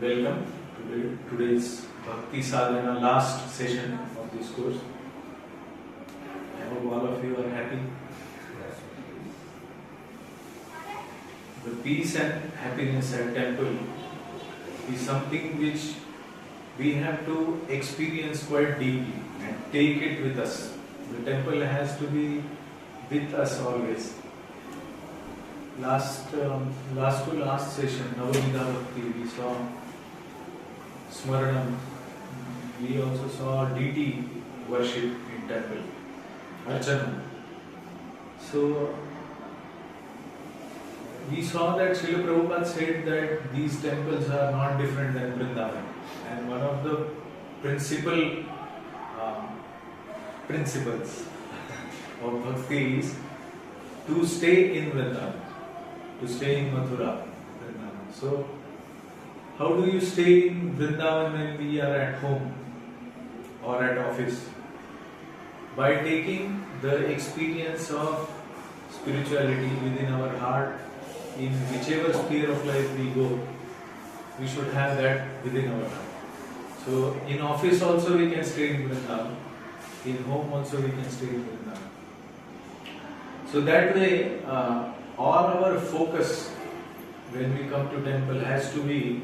Welcome to today's Bhakti Sadhana last session of this course. I hope all of you are happy. The peace and happiness at temple is something which we have to experience quite deeply and take it with us. The temple has to be with us always. Last session, Navamida Bhakti, we saw Smaranam. We also saw deity worship in temple, Archana. So we saw that Srila Prabhupada said that these temples are not different than Vrindavan, and one of the principles of bhakti is to stay in Vrindavan, to stay in Mathura, Vrindavan. So, how do you stay in Vrindavan when we are at home or at office? By taking the experience of spirituality within our heart, in whichever sphere of life we go, we should have that within our heart. So, in office also we can stay in Vrindavan, in home also we can stay in Vrindavan. So that way, all our focus when we come to temple has to be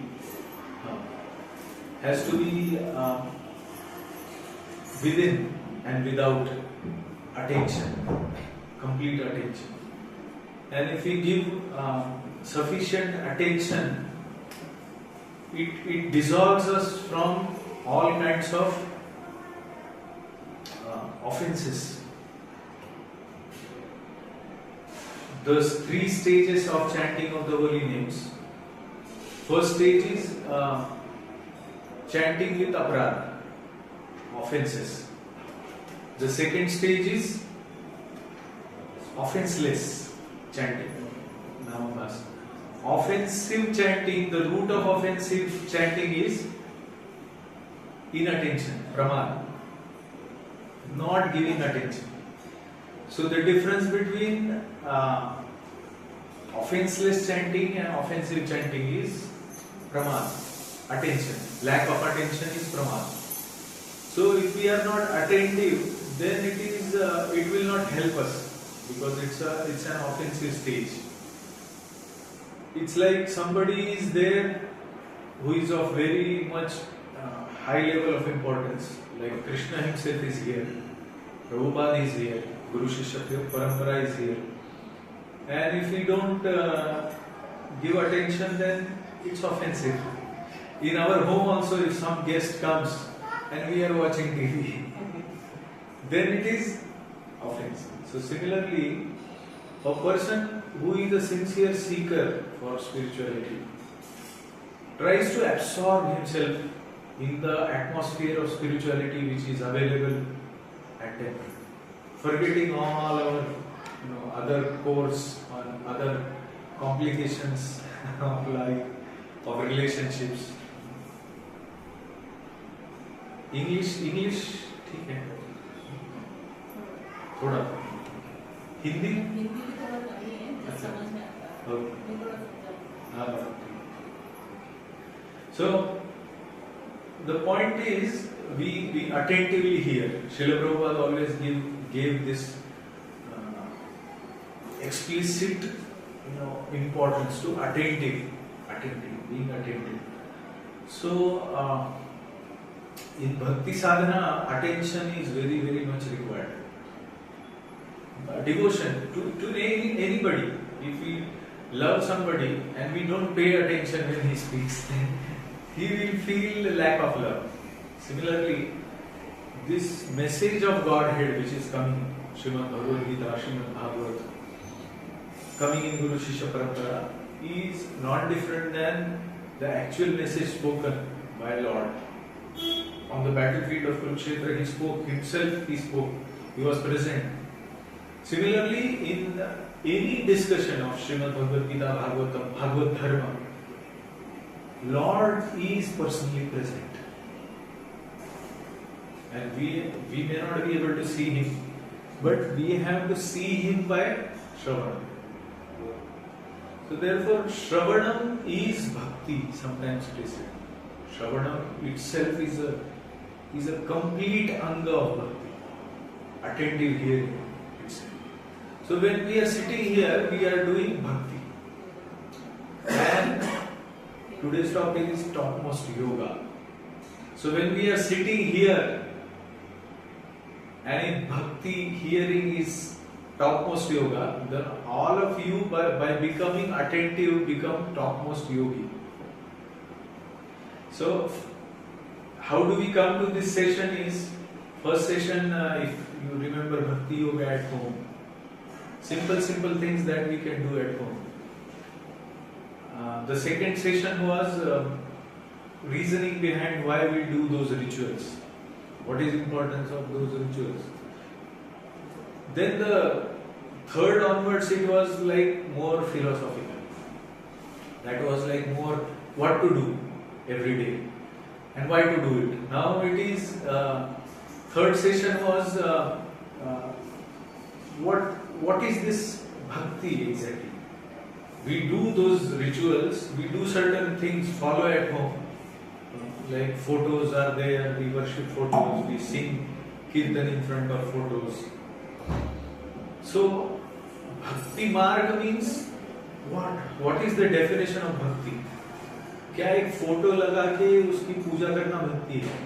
within and without attention, complete attention. And if we give sufficient attention, it dissolves us from all kinds of offenses. Those 3 stages of chanting of the holy names. First stage is chanting with aparadha, offenses. The second stage is offenseless chanting, namamas. Offensive chanting, the root of offensive chanting is inattention, pramada, not giving attention. So the difference between offenseless chanting and offensive chanting is pramada, attention. Lack of attention is pramada. So if we are not attentive, then it will not help us, because it's an offensive stage. It's like somebody is there who is of very much high level of importance, like Krishna himself is here, Prabhupada is here, Guru Shishya Parampara is here, and if we don't give attention, then it's offensive. In our home also, if some guest comes and we are watching TV, then it is offensive. So similarly, a person who is a sincere seeker for spirituality tries to absorb himself in the atmosphere of spirituality which is available at temple, forgetting all our other course or other complications of life, of relationships. English ठीक है, थोड़ा हिंदी थोड़ा नहीं है, समझ में आता है। So the point is, we attentively hear. Srila Prabhupada always gave this explicit importance to being attentive. So in bhakti sadhana, attention is very, very much required. Devotion to anybody. If we love somebody and we don't pay attention when he speaks, then he will feel lack of love. Similarly, this message of Godhead which is coming, Srimad Bhagavad Gita, Srimad Bhagavad, coming in Guru Shishya Parampara, is not different than the actual message spoken by Lord. On the battlefield of Kurukshetra, he spoke himself, he was present. Similarly, in any discussion of Srimad Bhagavad Gita, Bhagavatam, Bhagavad Dharma, Lord is personally present. And we may not be able to see him, but we have to see him by Shravana. So therefore, Shravanam is bhakti. Sometimes it is said. Shravanam itself is a complete anga of bhakti. Attentive hearing itself. So when we are sitting here, we are doing bhakti. And today's topic is topmost yoga. So when we are sitting here, and in bhakti hearing is topmost yoga, then all of you by becoming attentive become topmost yogi. So how do we come to this session is, first session, if you remember bhakti yoga at home, simple things that we can do at home. The second session was reasoning behind why we do those rituals. What is the importance of those rituals? Then the third onwards, it was like more philosophical. That was like more what to do every day and why to do it. Now it is, third session was what is this bhakti exactly? We do those rituals, we do certain things, follow at home. Like photos are there, we worship photos, we sing kirtan in front of photos. So, bhakti marg means what? What is the definition of bhakti? क्या एक photo लगा के उसकी पूजा करना भक्ति है?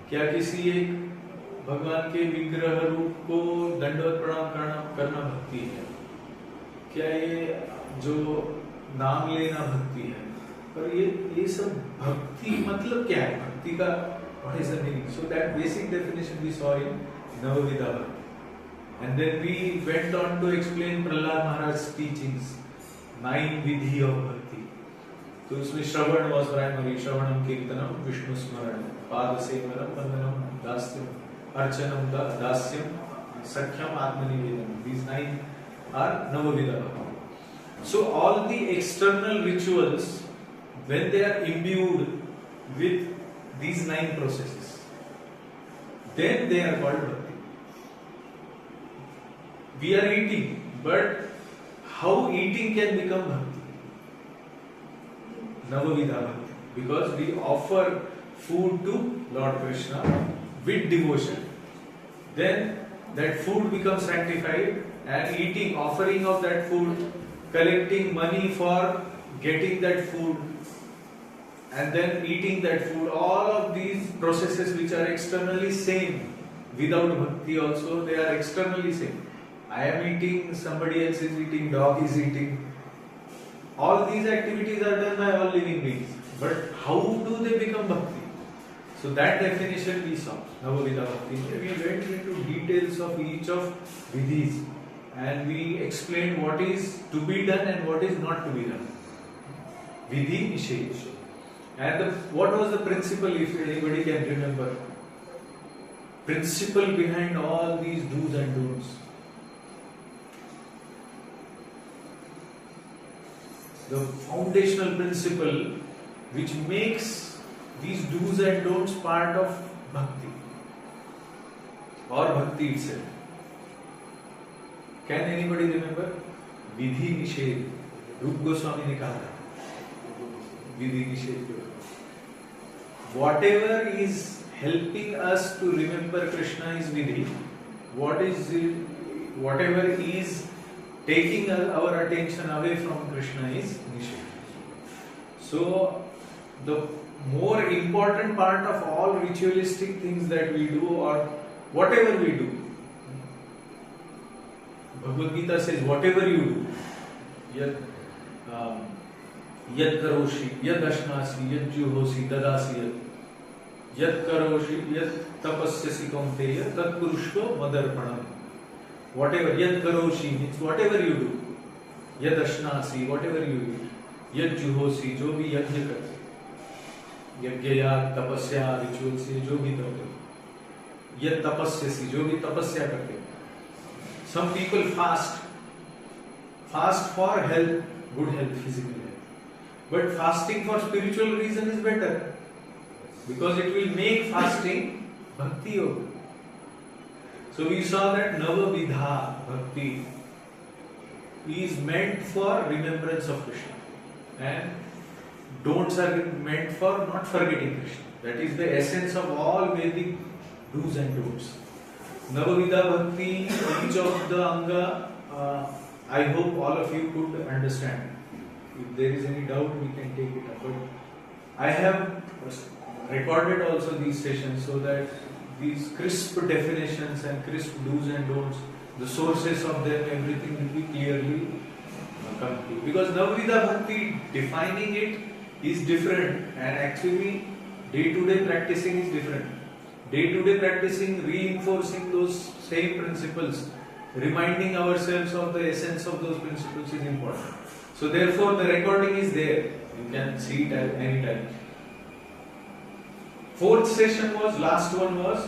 क्या किसी एक भगवान के विग्रह रूप को दंडवत प्रणाम करना भक्ति है? क्या ये जो नाम लेना भक्ति है? पर ये सब भक्ति मतलब क्या है? भक्ति का what is the meaning? So that basic definition we saw in Navavidha Bhakti. And then we went on to explain Prahlad Maharaj's teachings, 9 vidhi of bhakti. तो उसमें श्रवण was primary, श्रवणम कीर्तनम विष्णु स्मरण, पाद सेवनम वंदनम दास्यम अर्चनम दास्यम सख्यम आत्मनिवेदनम. These 9 are Navavidha Bhakti. So all the external rituals, when they are imbued with these 9 processes, then they are called bhakti. We are eating, but how eating can become bhakti? Navavidha Bhakti. Because we offer food to Lord Krishna with devotion. Then that food becomes sanctified, and eating, offering of that food, collecting money for getting that food, and then eating that food, all of these processes which are externally same, without bhakti also they are externally same. I am eating, somebody else is eating, dog is eating. All these activities are done by all living beings. But how do they become bhakti? So that definition we saw, Navavidha Bhakti. We went into details of each of vidhis, and we explained what is to be done and what is not to be done. Vidhi, Nishedh. And what was the principle, if anybody can remember? Principle behind all these do's and don'ts. The foundational principle which makes these do's and don'ts part of bhakti or bhakti itself. Can anybody remember? Vidhi Nishedh. Rup Goswami ने कहा था Vidhi Nishedh. Whatever is helping us to remember Krishna is Vidhi. Whatever is taking our attention away from Krishna is Nishedh. So the more important part of all ritualistic things that we do, or whatever we do, Bhagavad Gita says whatever you do, yad karoshi, yad ashnasi, yad juhosi, dadasi, yad karoshi, yad tapasyasi kaunteya, tad purushva madarpanam. Whatever, yad karoshi means whatever you do, yad ashnasi, whatever you do, yad juhosi, जो भी यज्ञ करते, यज्ञ या तपस्या ritual से जो भी करते, यद तपस्यसी, जो भी तपस्या करते. Some people fast for health, good health, physical health. But fasting for spiritual reason is better, because it will make fasting bhakti yoga. So we saw that Navavidha Bhakti. is meant for remembrance of Krishna, and don'ts are meant for not forgetting Krishna. That is the essence of all Vedic do's and don'ts. Navavida Bhakti, each of the anga, I hope all of you could understand. If there is any doubt, we can take it up. But I have recorded also these sessions so that these crisp definitions and crisp do's and don'ts, the sources of them, everything will be clearly come to. Because Navavida Bhakti, defining it is different, and actually day-to-day practicing is different. Day-to-day practicing, reinforcing those same principles, reminding ourselves of the essence of those principles is important. So therefore the recording is there. You can see it at any time. Fourth session was, last one was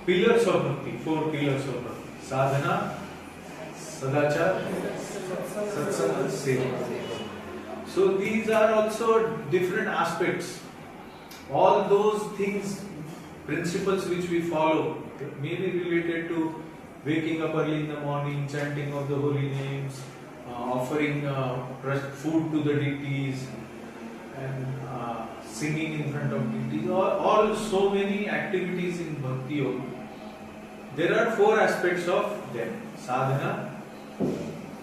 pillars of bhakti, 4 pillars of bhakti. Sadhana, Sadachar, Satsanga, Seva. So these are also different aspects. All those things, principles which we follow, may be related to waking up early in the morning, chanting of the holy names, offering food to the deities, and singing in front of deities, all so many activities in Bhakti Yoga. There are 4 aspects of them. Sadhana,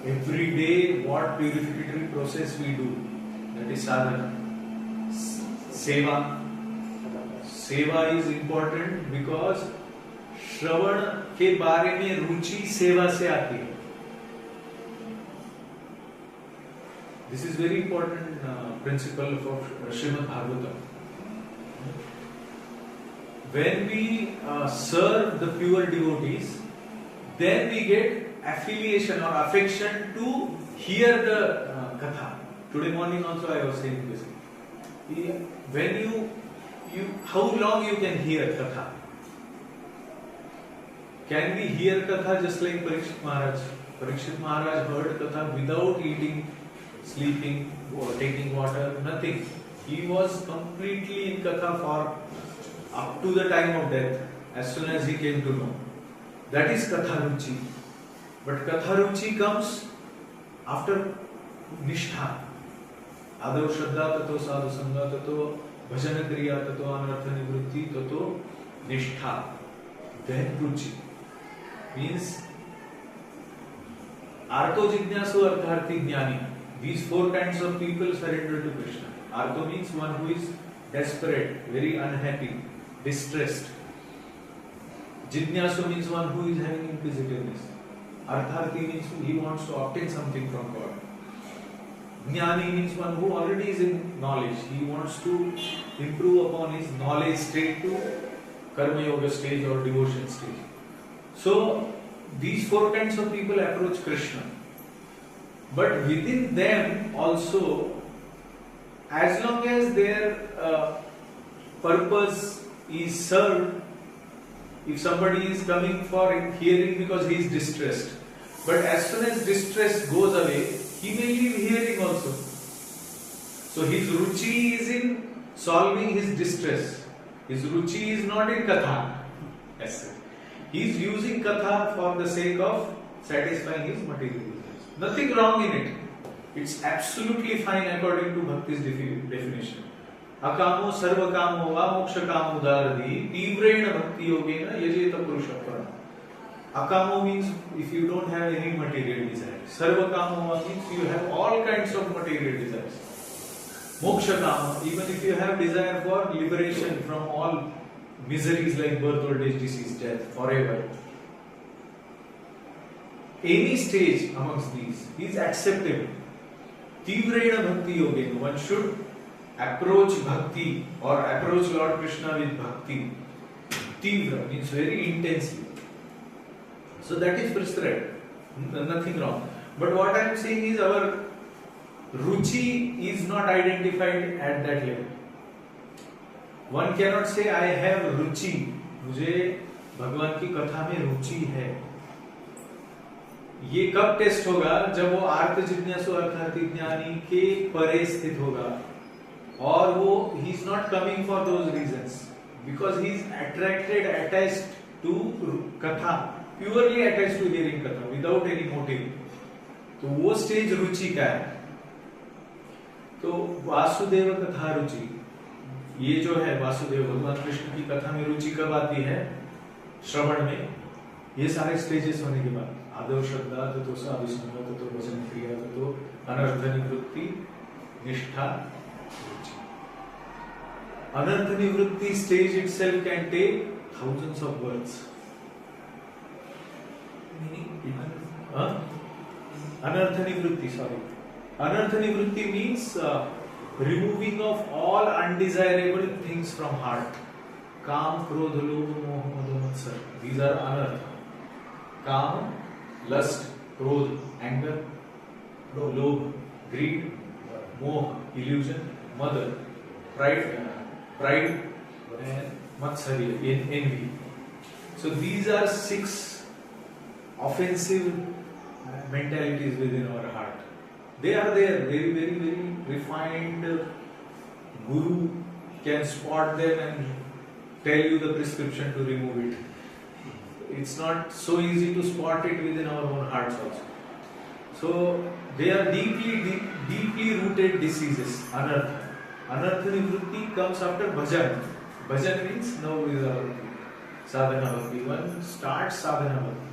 every day what purificatory process we do, that is sadhana. Seva. Seva is important because श्रवण के बारे में रुचि सेवा से आती है. This is very important principle of Srimad Bhagavatam. When we serve the pure devotees, then we get affiliation or affection to hear the katha. Today morning also I was saying this. When you how long you can hear katha? Can we hear katha just like Parikshit Maharaj? Parikshit Maharaj heard katha without eating, sleeping, or taking water, nothing. He was completely in katha for up to the time of death, as soon as he came to know. That is katha ruchi. But katha ruchi comes after nishtha. Adav shraddha tato sadhu sangha tato bhajana kriya tato anartha nivritti tato nishtha. Then ruchi. Means arto jignasu artharthi jnani. These 4 kinds of people surrender to Krishna. Arto means one who is desperate, very unhappy, distressed. Jignasu means one who is having inquisitiveness. Artharthi means he wants to obtain something from God. Jnani means one who already is in knowledge. He wants to improve upon his knowledge state to karma yoga stage or devotion stage. So these 4 kinds of people approach Krishna. But within them also, as long as their purpose is served, if somebody is coming for hearing because he is distressed, but as soon as distress goes away, he may leave hearing also. So his ruchi is in solving his distress. His ruchi is not in katha. Yes. He is using katha for the sake of satisfying his material desires. Nothing wrong in it. It's absolutely fine according to Bhakti's definition. Akamo sarva kamo va moksha kamo udaradi tivrena bhakti yogena yajeta purusha param. Akamo means if you don't have any material desires. Sarva kamo means you have all kinds of material desires. Moksha kama, even if you have desire for liberation from all miseries like birth, old age, disease, death, forever. Any stage amongst these is acceptable. Tivrena bhakti yogena, one should approach bhakti or approach Lord Krishna with bhakti. Tivra means very intensely. So that is prescribed. Nothing wrong. But what I am saying is our ruchi is not identified at that level. One cannot say I have ruchi. मुझे भगवान की कथा में रुचि है. ये कब test होगा? जब वो आर्त जिज्ञासु अर्थात ज्ञानी के परे स्थित होगा और वो he is not coming for those reasons because he is attracted, attached to katha, purely attached to hearing katha without any motive. तो वो स्टेज रुचि का है। तो वासुदेव कथा रुचि, ये जो है वासुदेव भगवान कृष्ण की कथा में रुचि कब आती है? श्रवण में। ये सारे स्टेजेस होने के बाद आदव श्रद्धा तो साधुसंग तो वचन क्रिया तो अनर्थ निवृत्ति निष्ठा रुचि। अनर्थ निवृत्ति stage itself can take thousands of words. Anartha nivritti, sorry. Anartha nivritti means removing of all undesirable things from heart. Kam, krodha, lobha, moha, madha, matsar. These are anartha. Kam, lust, krodha, anger, lobha, greed, moha, illusion, mother, pride, and matsarya, envy. So these are 6 offensive mentalities within our heart. They are there, very, very, very refined. Guru can spot them and tell you the prescription to remove it. It's not so easy to spot it within our own hearts also. So they are deeply rooted diseases. Anartha. Anartha nivritti comes after bhajan. Bhajan means now is our sadhana bhakti. One starts sadhana bhakti.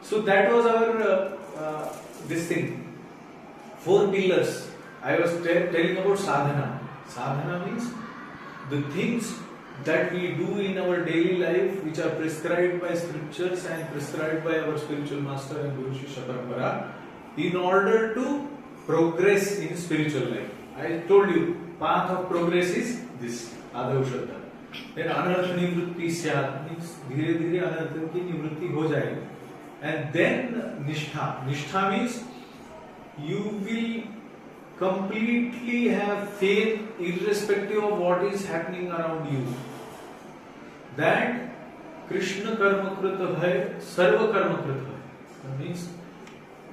So that was our this thing. 4 pillars. I was telling about sadhana. Sadhana means the things that we do in our daily life, which are prescribed by scriptures and prescribed by our spiritual master and Guru Shishya Parampara, in order to progress in spiritual life. I told you, path of progress is this, Adav Shraddha. Then anartha nivritti syat means धीरे धीरे अनर्थ की निवृत्ति हो जाए. And then nishtha. Nishtha means you will completely have faith irrespective of what is happening around you. That Krishna karma krita hai, sarva karma krita hai. That means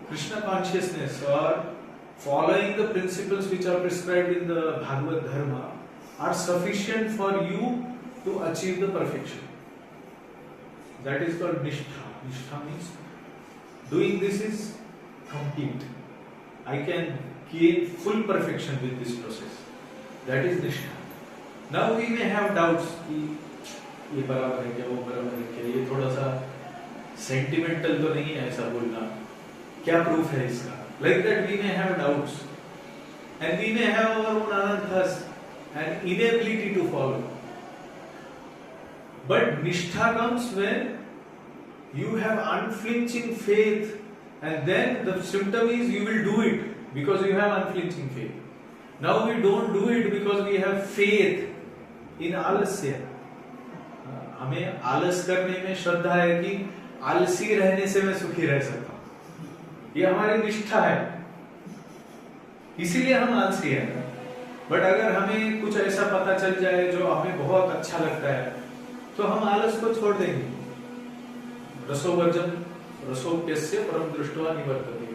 Krishna consciousness or following the principles which are prescribed in the Bhagavad Dharma are sufficient for you to achieve the perfection. That is called nishtha. Nishtha means doing this is complete. I can gain full perfection with this process. That is nishtha. Now we may have doubts कि ये बराबर है क्या, वो बराबर है क्या, ये थोड़ा सा सेंटिमेंटल तो नहीं है ऐसा बोलना, क्या प्रूफ है इसका? Like that we may have doubts and we may have our own anarthas and inability to follow. But nishtha comes when you have unflinching faith, and then the symptom is you will do it because you have unflinching faith. Now we don't do it because we have faith in alasya. हमें आलस करने में श्रद्धा है कि आलसी रहने से मैं सुखी रह सकता हूं, ये हमारी निष्ठा है, इसीलिए हम आलसी हैं. बट अगर हमें कुछ ऐसा पता चल जाए जो हमें बहुत अच्छा लगता है तो हम आलस को छोड़ देंगे. रसोवर्जन रसोप्यस्य परम दृष्ट्वा निवर्तते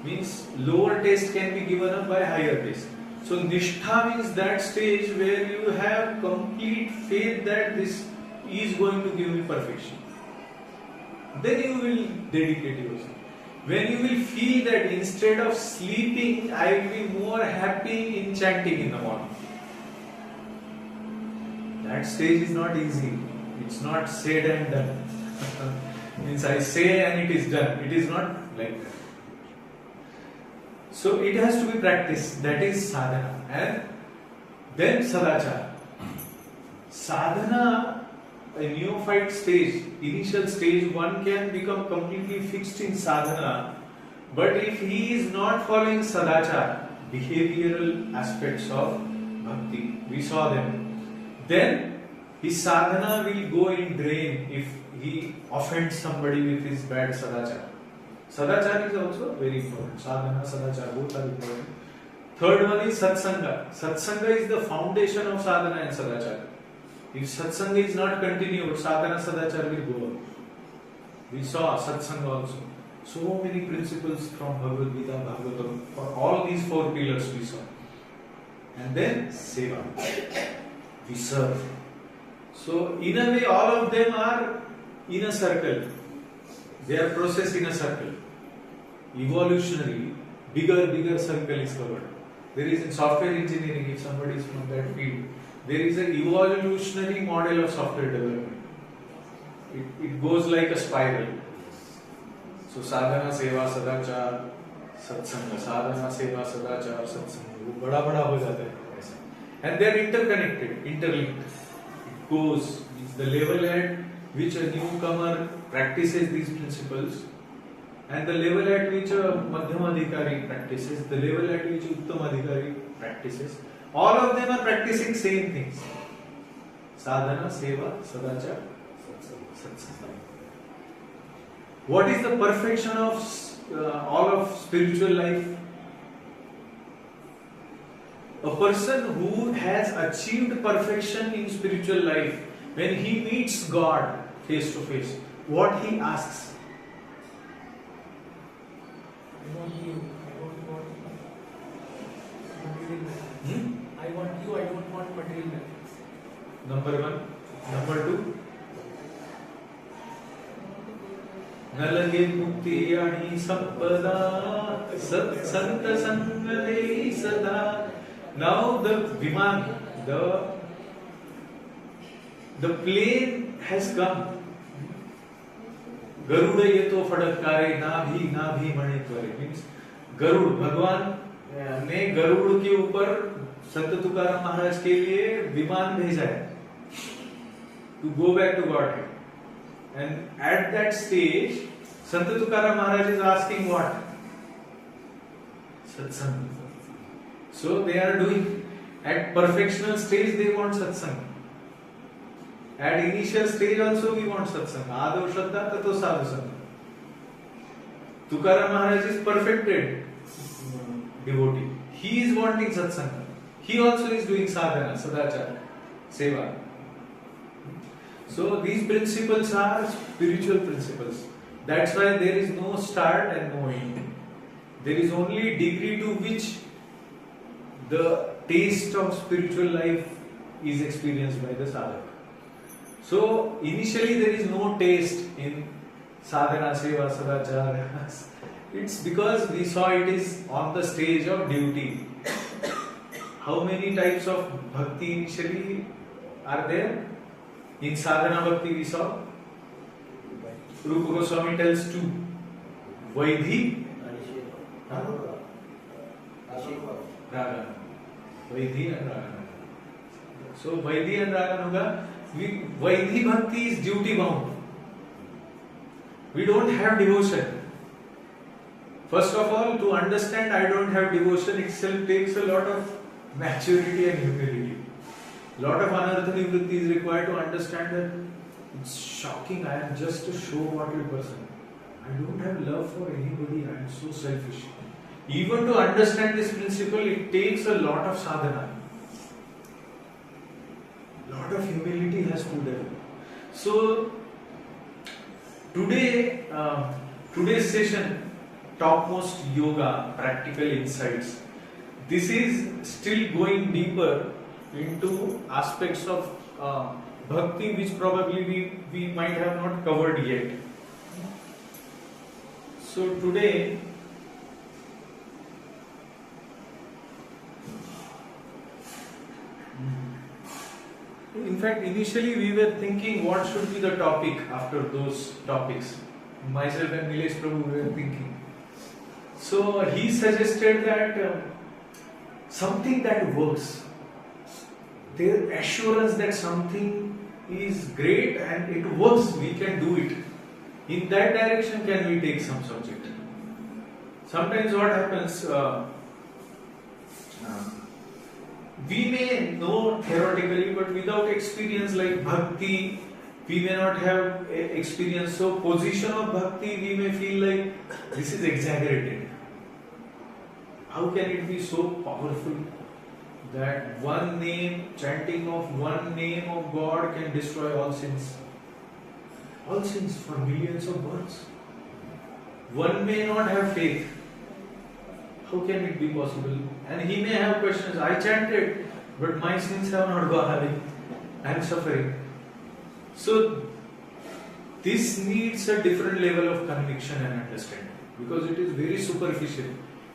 means lower taste can be given up by higher taste. So nishtha means that stage where you have complete faith that this is going to give me perfection. Then you will dedicate yourself. When you will feel that instead of sleeping, I will be more happy in chanting in the morning. That stage is not easy. It's not said and done. Means I say and it is done. It is not like that. So it has to be practiced. That is sadhana. And then sadachara. Sadhana, a neophyte stage, initial stage, one can become completely fixed in sadhana. But if he is not following sadachara, behavioral aspects of bhakti, we saw them, then his sadhana will go in drain if he offends somebody with his bad sadachara. Sadachara is also very important. Sadhana, sadachara, both are important. Third one is satsanga. Satsanga is the foundation of sadhana and sadachara. If satsanga is not continued, sadhana, sadachara will go on. We saw satsanga also. So many principles from Bhagavad Gita, Bhagavatam, for all these 4 pillars we saw. And then seva. We serve. So in a way all of them are in a circle. They are processed in a circle. evolutionary, bigger circle is covered. There is in software engineering, if somebody is from that field, there is an evolutionary model of software development. It goes like a spiral. So sadhana, seva, sadachar, satsanga, sadhana, seva, sadachar, satsanga, वो बड़ा हो जाता है ऐसा. And they are interconnected, interlinked. It goes, means the level at which a newcomer practices these principles, and the level at which a Madhyamadhikari practices, the level at which Uttamadhikari practices, all of them are practicing same things. Sadhana, seva, sadachar, satsanga. What is the perfection of all of spiritual life? A person who has achieved perfection in spiritual life, when he meets God face to face, what he asks? I want you. I don't want material benefits. I want you. I don't want material benefits. Number one. Number two. न लगे मुक्ति आणि संपदा सत्संग संग देई सदा. Now the viman, the plane has come. Garuda येतो फडकारे नाभी नाभी मणे त्वरे. मीन्स गरुड़, भगवान ने गरुड़ के ऊपर संत तुकाराम महाराज के लिए विमान भेजा है to go back to Godhead. And at that stage, Sant Tukaram Maharaj is asking what? Satsang. So they are doing, at perfectional stage they want satsang. At initial stage also we want satsang. Adav Shraddha Tato Sadhu Sangha. Tukaram Maharaj is perfected devotee. He is wanting satsang. He also is doing sadhana, sadachara, seva. So these principles are spiritual principles. That's why there is no start and no end. There is only degree to which the taste of spiritual life is experienced by the sadhaka. So initially there is no taste in sadhana, seva, sadachara. It's because we saw it is on the stage of duty. How many types of bhakti initially are there? In sadhana bhakti we saw Rupa Goswami tells two. Vaidhi, Raga. Vaidhi and Raga. So Vaidhi and Raganuga, Vaidhi bhakti is duty bound. We don't have devotion. First of all, to understand I don't have devotion itself takes a lot of maturity and humility. Lot of anartha nivritti is required to understand that it's shocking. I am just a show-bottle person. I don't have love for anybody. I am so selfish. Even to understand this principle, it takes a lot of sadhana. Lot of humility has to develop. So today, today's session, topmost yoga, practical insights. This is still going deeper into aspects of bhakti which probably we might have not covered yet. So today in fact initially we were thinking what should be the topic after those topics. Myself and Nilesh Prabhu were thinking. So he suggested that something that works. Their assurance that something is great and it works, we can do it. In that direction can we take some subject. Sometimes what happens, we may know theoretically but without experience, like bhakti, we may not have experience. So position of bhakti we may feel like this is exaggerated. How can it be so powerful? That one name, chanting of one name of God can destroy all sins. All sins for millions of births. One may not have faith. How can it be possible? And he may have questions. I chanted, but my sins have not gone away. I am suffering. So this needs a different level of conviction and understanding. because it is very superficial.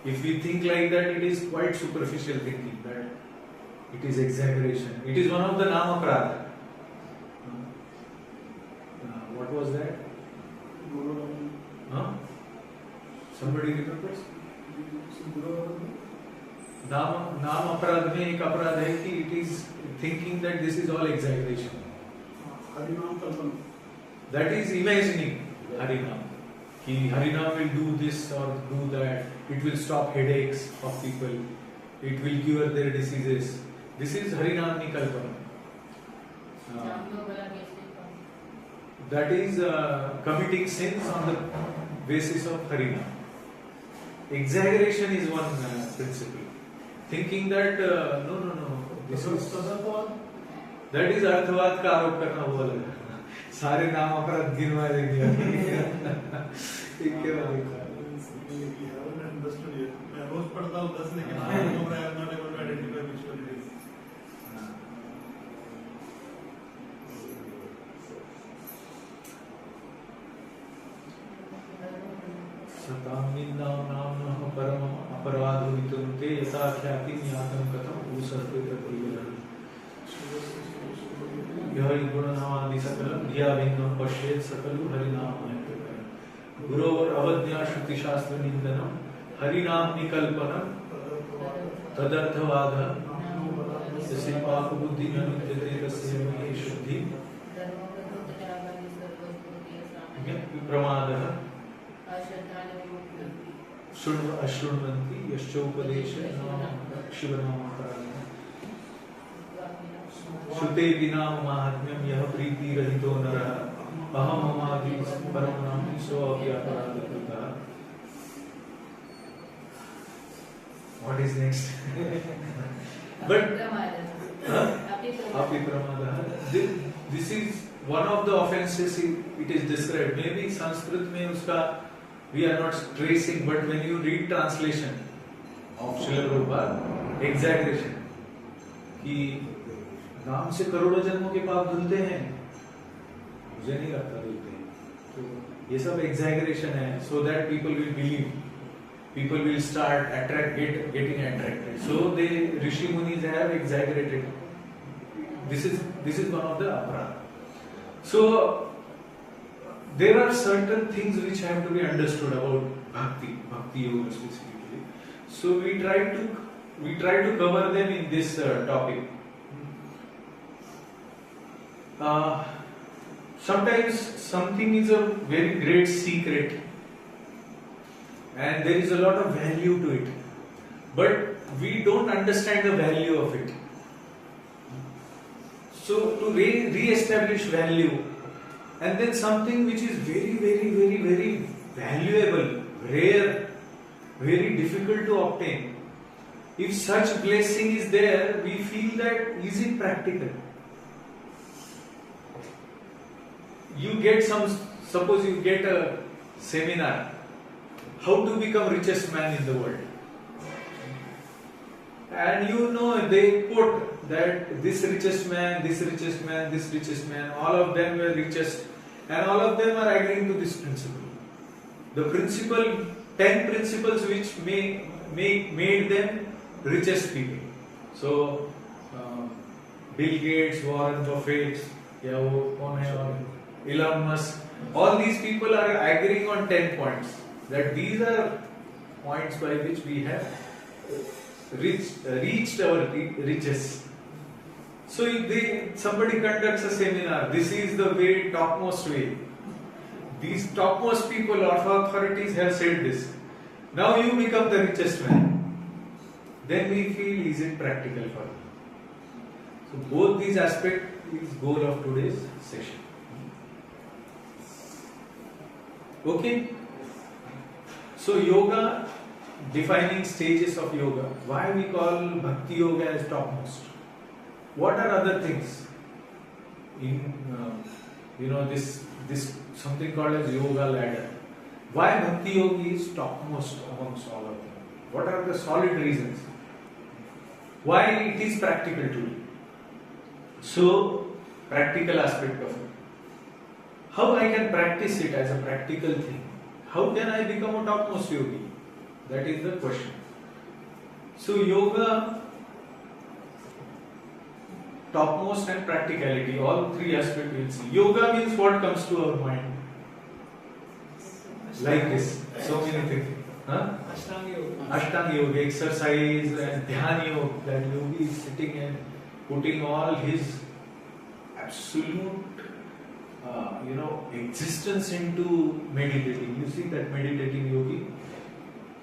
If we think like that, it is quite superficial thinking, that it is exaggeration. It is one of the nama prada. What was that? Huh? Somebody remembers? नाम अपराध में एक अपराध है कि it is thinking that this is all exaggeration. That is imagining Harinam. कि Harinam will do this or do that. It will stop headaches of people. It will cure their diseases. This is Harinam Nikalpana. That is committing sins on the basis of Harinam. Exaggeration is one principle. Thinking that no, this is that is अर्थवाद का आरोप करना वो अलग है. सारे नाम अपराध गिनवा देंगे. मैं रोज पढ़ता हूँ 10 लेकिन I am not able to identify which one it is. सतामिन्नाम नाम परमं अपराधोवितुन्ते यथा ख्याति ज्ञातं कथं उसर्पित प्रियः यह गुणनामादि सकलं धिया भिन्नं पश्येत् सकलु हरिनाममयम् गुरोवर अवज्ञा श्रुति शास्त्र निंदनम हरिनाम निकल्पनम तदर्थवादः यस्य पाप बुद्धि न विद्यते तस्य मे शुद्धि प्रमादः अशृण्वन्ति यश्चोपदेशे शिवनामपरायणः श्रुते विना माहात्म्यं यः प्रीतिरहितो नरः अहं ममादि परं नाम सोऽपि अपराधकृतः. What is next? But api pramadah. This is one of the offenses. It is described. Maybe Sanskrit में उसका we are not tracing, but when you read translation of Srila Prabhupada, exaggeration कि नाम से करोड़ों जन्मों के पाप धुलते हैं, मुझे नहीं लगता धुलते हैं. तो ये सब exaggeration है, so that people will believe, people will start getting attracted. So the Rishi Munis have exaggerated. This is one of the aparadha. So there are certain things which have to be understood about bhakti yoga specifically. So we try to cover them in this topic. Sometimes something is a very great secret and there is a lot of value to it, but we don't understand the value of it. So to re-establish value, and then something which is very, very, very, very valuable, rare, very difficult to obtain. If such blessing is there, we feel that is it practical? Suppose you get a seminar, how to become richest man in the world. And they put that this richest man, this richest man, this richest man, all of them were richest, and all of them are agreeing to this principle. The principle, 10 principles which made them richest people. So, Bill Gates, Warren Buffett, Elon Musk, all these people are agreeing on 10 points. That these are points by which we have reached our riches. So if somebody conducts a seminar, this is the way, topmost way. These topmost people of authorities have said this. Now you become the richest man. Then we feel, is it practical for you? So both these aspects is goal of today's session. Okay? So yoga, defining stages of yoga. Why we call bhakti yoga as topmost? What are other things? In this something called as yoga ladder. Why bhakti yoga is topmost amongst all of them? What are the solid reasons? Why it is practical to do? So, practical aspect of it. How I can practice it as a practical thing? how can I become a topmost yogi? That is the question. So yoga, topmost and practicality, all three aspects we'll see. Yoga means what comes to our mind? Like this, so many things. Huh? Ashtanga Yoga. Ashtanga yoga, exercise and dhyan yoga, that yogi is sitting and putting all his absolute existence into meditating. You see that meditating yogi,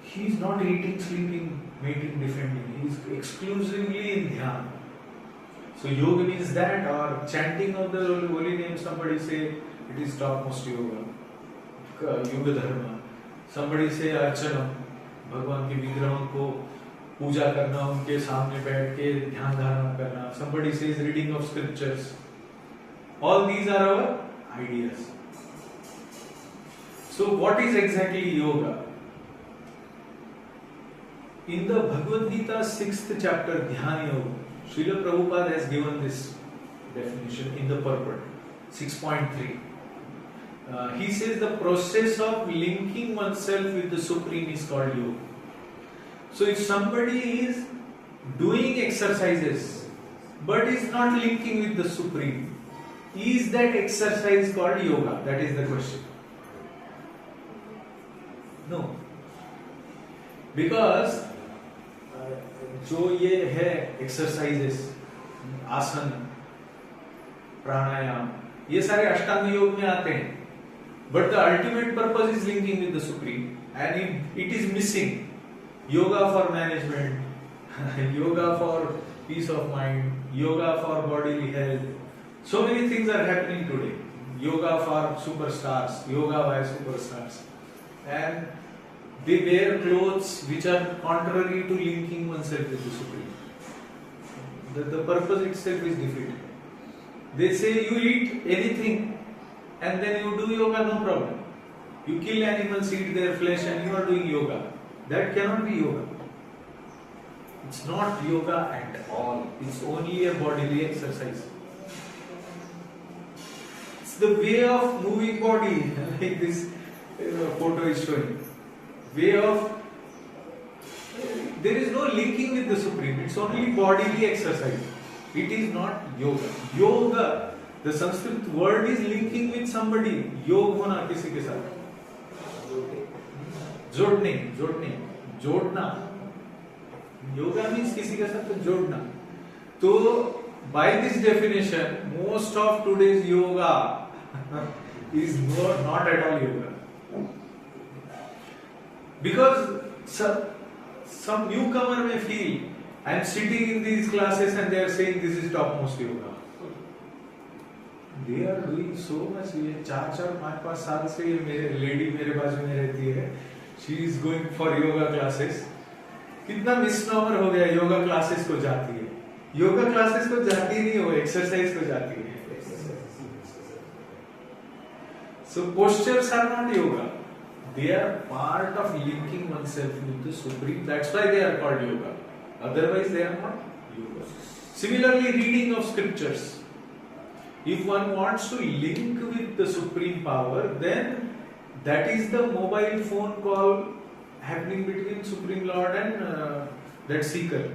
he is not eating, sleeping, mating, defending. He is exclusively in dhyan. So yoga means that, or chanting of the holy name. Somebody say it is topmost yoga, yoga dharma. Somebody say अर्चना, भगवान के विग्रहों को पूजा करना, उनके सामने बैठ के ध्यान धारणा करना. Somebody says reading of scriptures. All these are our ideas. So what is exactly yoga? In the Bhagavad Gita 6th chapter, Dhyan Yoga, Srila Prabhupada has given this definition in the purport, 6.3. He says the process of linking oneself with the Supreme is called yoga. So if somebody is doing exercises but is not linking with the Supreme, is that exercise called yoga? That is the question. No. Because जो ये है exercises, आसन, प्राणायाम, ये सारे अष्टांग योग में आते हैं. But the ultimate purpose is linking with the Supreme, and it is missing. Yoga for management, yoga for peace of mind, yoga for bodily health. So many things are happening today. Yoga for superstars, yoga by superstars. And they wear clothes which are contrary to linking oneself with the Supreme. The purpose itself is defeated. They say you eat anything and then you do yoga, no problem. You kill animals, eat their flesh, and you are doing yoga. That cannot be yoga. It's not yoga at all. It's only a bodily exercise. It's the way of moving body, like this photo is showing. Way of, there is no linking with the Supreme. It's only bodily exercise. It is not yoga. Yoga, the Sanskrit word is linking with somebody. योग होना किसी के साथ. जोड़ना. Yoga means किसी के साथ जोड़ना. तो by this definition, most of today's yoga is not at all yoga. Because some newcomer may feel, I am sitting in these classes and they are saying this is topmost yoga. They are doing so much. ये 4-5 साल से ये मेरे lady मेरे बाजू में रहती है. She is going for yoga classes. कितना मिसनॉमर हो गया, योगा क्लासेस को जाती है. योगा क्लासेस को जाती नहीं, वो एक्सरसाइज को जाती है. So postures are not yoga. They are part of linking oneself with the Supreme. That's why they are called yoga. Otherwise they are not yoga. Similarly, reading of scriptures. If one wants to link with the Supreme Power, then that is the mobile phone call happening between Supreme Lord and that seeker.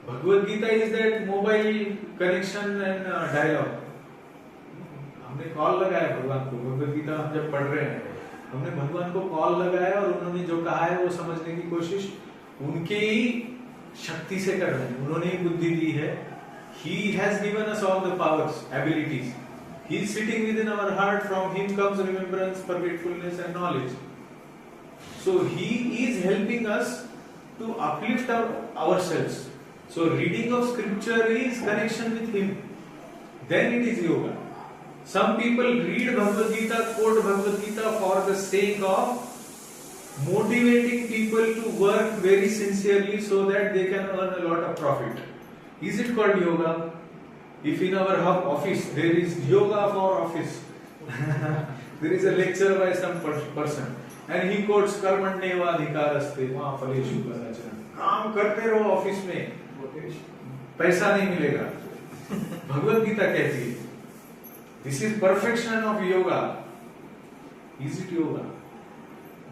Bhagavad Gita is that mobile connection and dialogue. हमने call लगाया भगवान को. भगवद गीता हम जब पढ़ रहे हैं, हमने भगवान को कॉल लगाया और उन्होंने जो कहा है वो समझने की कोशिश उनके ही शक्ति से कर रहे हैं. उन्होंने ही बुद्धि दी है. He has given us all the powers, abilities. He is sitting within our heart. From Him comes remembrance, forgetfulness, and knowledge. So He is helping us to uplift ourselves. So reading of scripture is connection with Him. Then it is yoga. Some people read Bhagavad Gita, quote Bhagavad Gita for the sake of motivating people to work very sincerely so that they can earn a lot of profit. Is it called yoga? If in our office there is yoga for office, there is a lecture by some person and he quotes कर्मण्येव अधिकारस्ते मा फलेषु कदाचन. काम करते रहो office में, पैसा नहीं मिलेगा. भगवद गीता कहती है this is perfection of yoga. Is it yoga?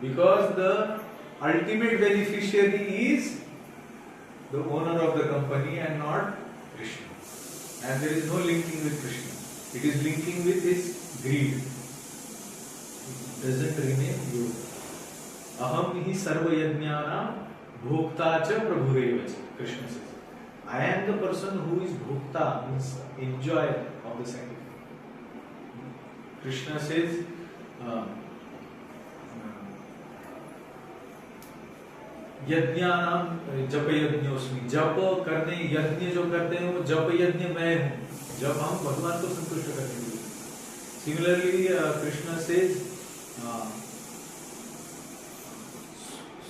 Because the ultimate beneficiary is the owner of the company and not Krishna. And there is no linking with Krishna. It is linking with his greed. It doesn't remain yoga. Aham hi sarva yajnana bhokta cha prabhurev cha. Krishna says, I am the person who is bhokta, means enjoyer of the sacrifice. Krishna says, यज्ञानाम जप यज्ञोस्मि. जप करने यज्ञ जो करते हैं वो जप यज्ञ मैं हूँ. जब हम भगवान को संतुष्ट करने के लिए. Similarly, Krishna says,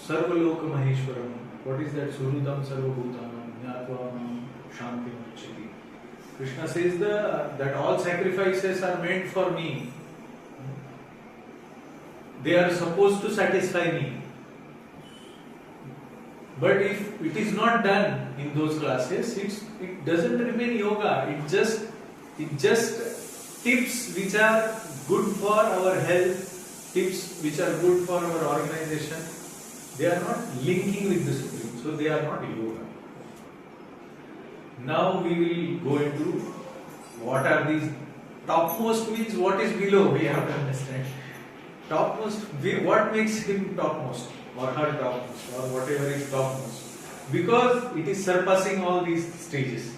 सर्वलोक Maheshwaram. What is that? Surudam sarvabhutanam jnatva shantim uchiti. Krishna says that all sacrifices are meant for me. They are supposed to satisfy me. But if it is not done in those classes, it doesn't remain yoga. It just tips which are good for our health, tips which are good for our organization. They are not linking with the Supreme, so they are not yoga. Now we will go into what are these. Topmost means what is below, we have to understand. Topmost, what makes him topmost or her topmost or whatever is topmost? Because it is surpassing all these stages.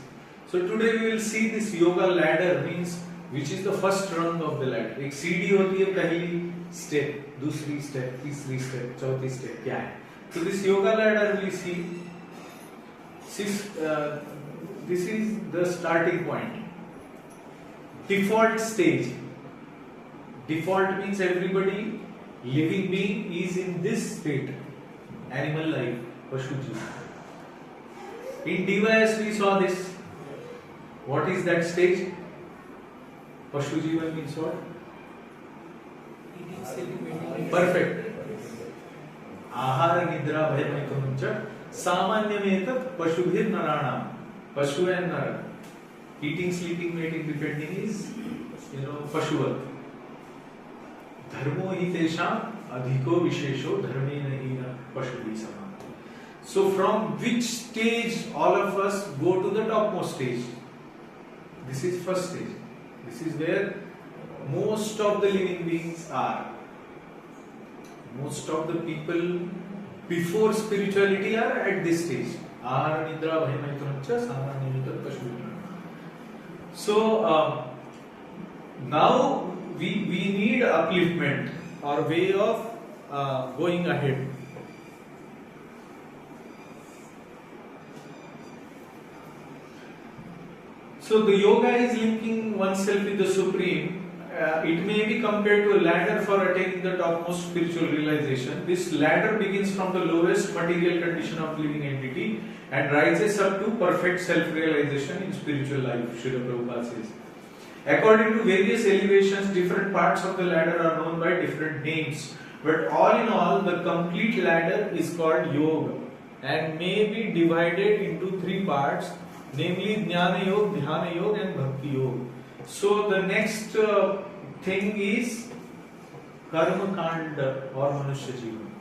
So today we will see this yoga ladder, means which is the first rung of the ladder. एक सीढ़ी होती है, पहली step, दूसरी step, तीसरी step, चौथी step क्या है? So this yoga ladder we see. This is the starting point. Default stage. Default means everybody, living being is in this state. Animal life, Pashu Jiva. In DYS we saw this. What is that stage? Pashu Jiva means what? Eating, sleeping, mating. Perfect. Ahara nidra bhayamaitunam cha samanyam etat pashubhir naranam. Pashu and Nara. Eating, sleeping, mating, depending is, Pashuvat. Dharmo hi tesham adhiko vishesho dharme nahi na pashubhi samam. So from which stage all of us go to the topmost stage? This is first stage. This is where most of the living beings are. Most of the people before spirituality are at this stage. Ahara nidra bhayamaitunam cha samanyam etat pashubhi. So now we need upliftment or way of going ahead. So the yoga is linking oneself with the Supreme. It may be compared to a ladder for attaining the topmost spiritual realization. This ladder begins from the lowest material condition of living entity and rises up to perfect self-realization in spiritual life, Srila Prabhupada says. According to various elevations, different parts of the ladder are known by different names. But all in all, the complete ladder is called yoga and may be divided into three parts, namely Jnana Yoga, Dhyana Yoga and Bhakti Yoga. So the next thing is Karma Kanda or Manushya Jivan.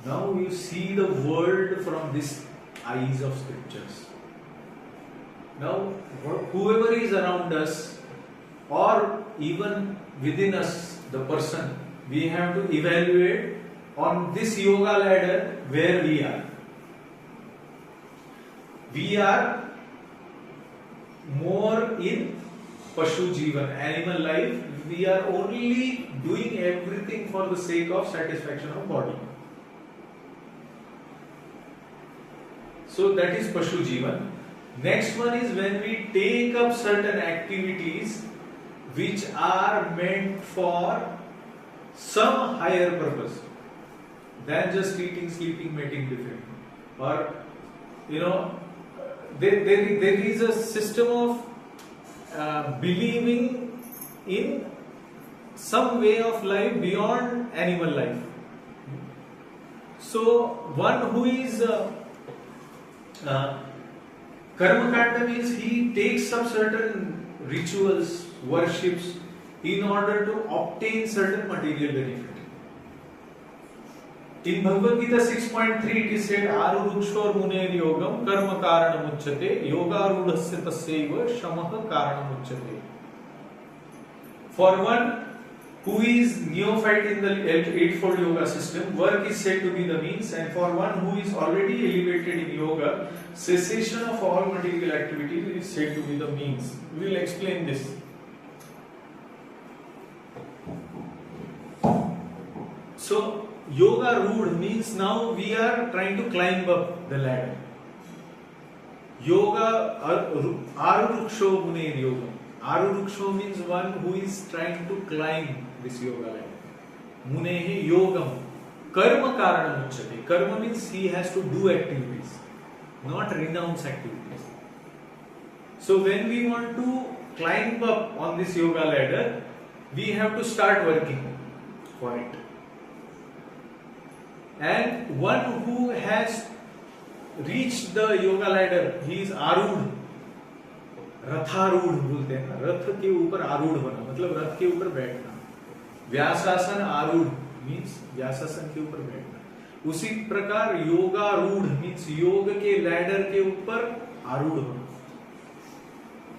Now you see the world from these eyes of scriptures. Now whoever is around us or even within us, the person, we have to evaluate on this yoga ladder where we are. We are more in Pashu Jivan, animal life. We are only doing everything for the sake of satisfaction of body. So that is Pashu Jivan. Next one is when we take up certain activities which are meant for some higher purpose than just eating, sleeping, mating, defending. Or, there is a system of believing in some way of life beyond animal life. So one who is Karma Kanda means he takes up certain rituals, worships in order to obtain certain material benefit. In Bhagavad Gita 6.3 it is said Arurukshor Muner Yogam Karma Karanam Uchyate Yogarudhasya Tasyaiva Shamah Karanam Uchyate. For one who is neophyte in the eightfold yoga system, work is said to be the means, and for one who is already elevated in yoga, cessation of all material activity is said to be the means. We will explain this. So, yoga rood means now we are trying to climb up the ladder. Yoga, Aruruksho Muner Yoga. Aruruksho means one who is trying to climb this yoga ladder. Munehi Yogam. Karma Karanam Uchyate. Karma means he has to do activities, not renounce activities. So when we want to climb up on this yoga ladder, we have to start working for it. And one who has reached the yoga ladder, he is Arud. रथारूढ़ बोलते हैं ना, रथ के ऊपर आरूढ़ बना मतलब रथ के ऊपर बैठना. व्यासासन आरूढ़ मीन्स व्यासासन के ऊपर बैठना. उसी प्रकार योगारूढ़ मीन्स योग के लैडर के ऊपर आरूढ़ होना.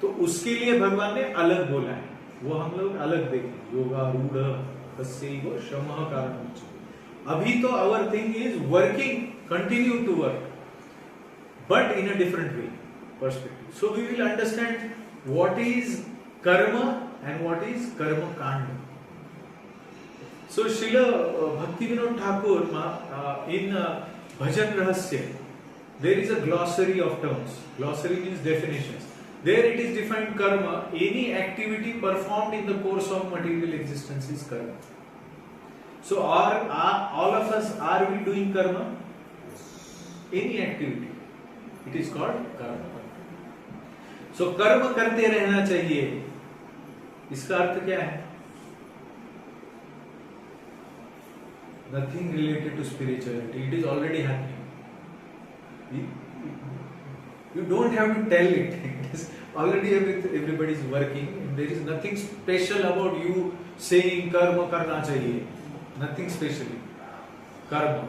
तो उसके लिए भगवान ने अलग बोला है, वो हम लोग अलग देखें. योगारूढ़ तस्यैव शमः कारणम् उच्यते. अभी तो our thing is working, continue to work, but in a different way perspective. So we will understand what is karma and what is karma kanda. So Srila Bhaktivinoda Thakur in Bhajan Rahasya, there is a glossary of terms. Glossary means definitions. There it is defined karma, any activity performed in the course of material existence is karma. So all of us, are we doing karma? Any activity, it is called karma. So कर्म करते रहना चाहिए, इसका अर्थ क्या है? Nothing related to spirituality, it is already happening. You don't have to tell it. It is already everybody is working, and there is nothing special about you saying कर्म करना चाहिए. Nothing specially. कर्म.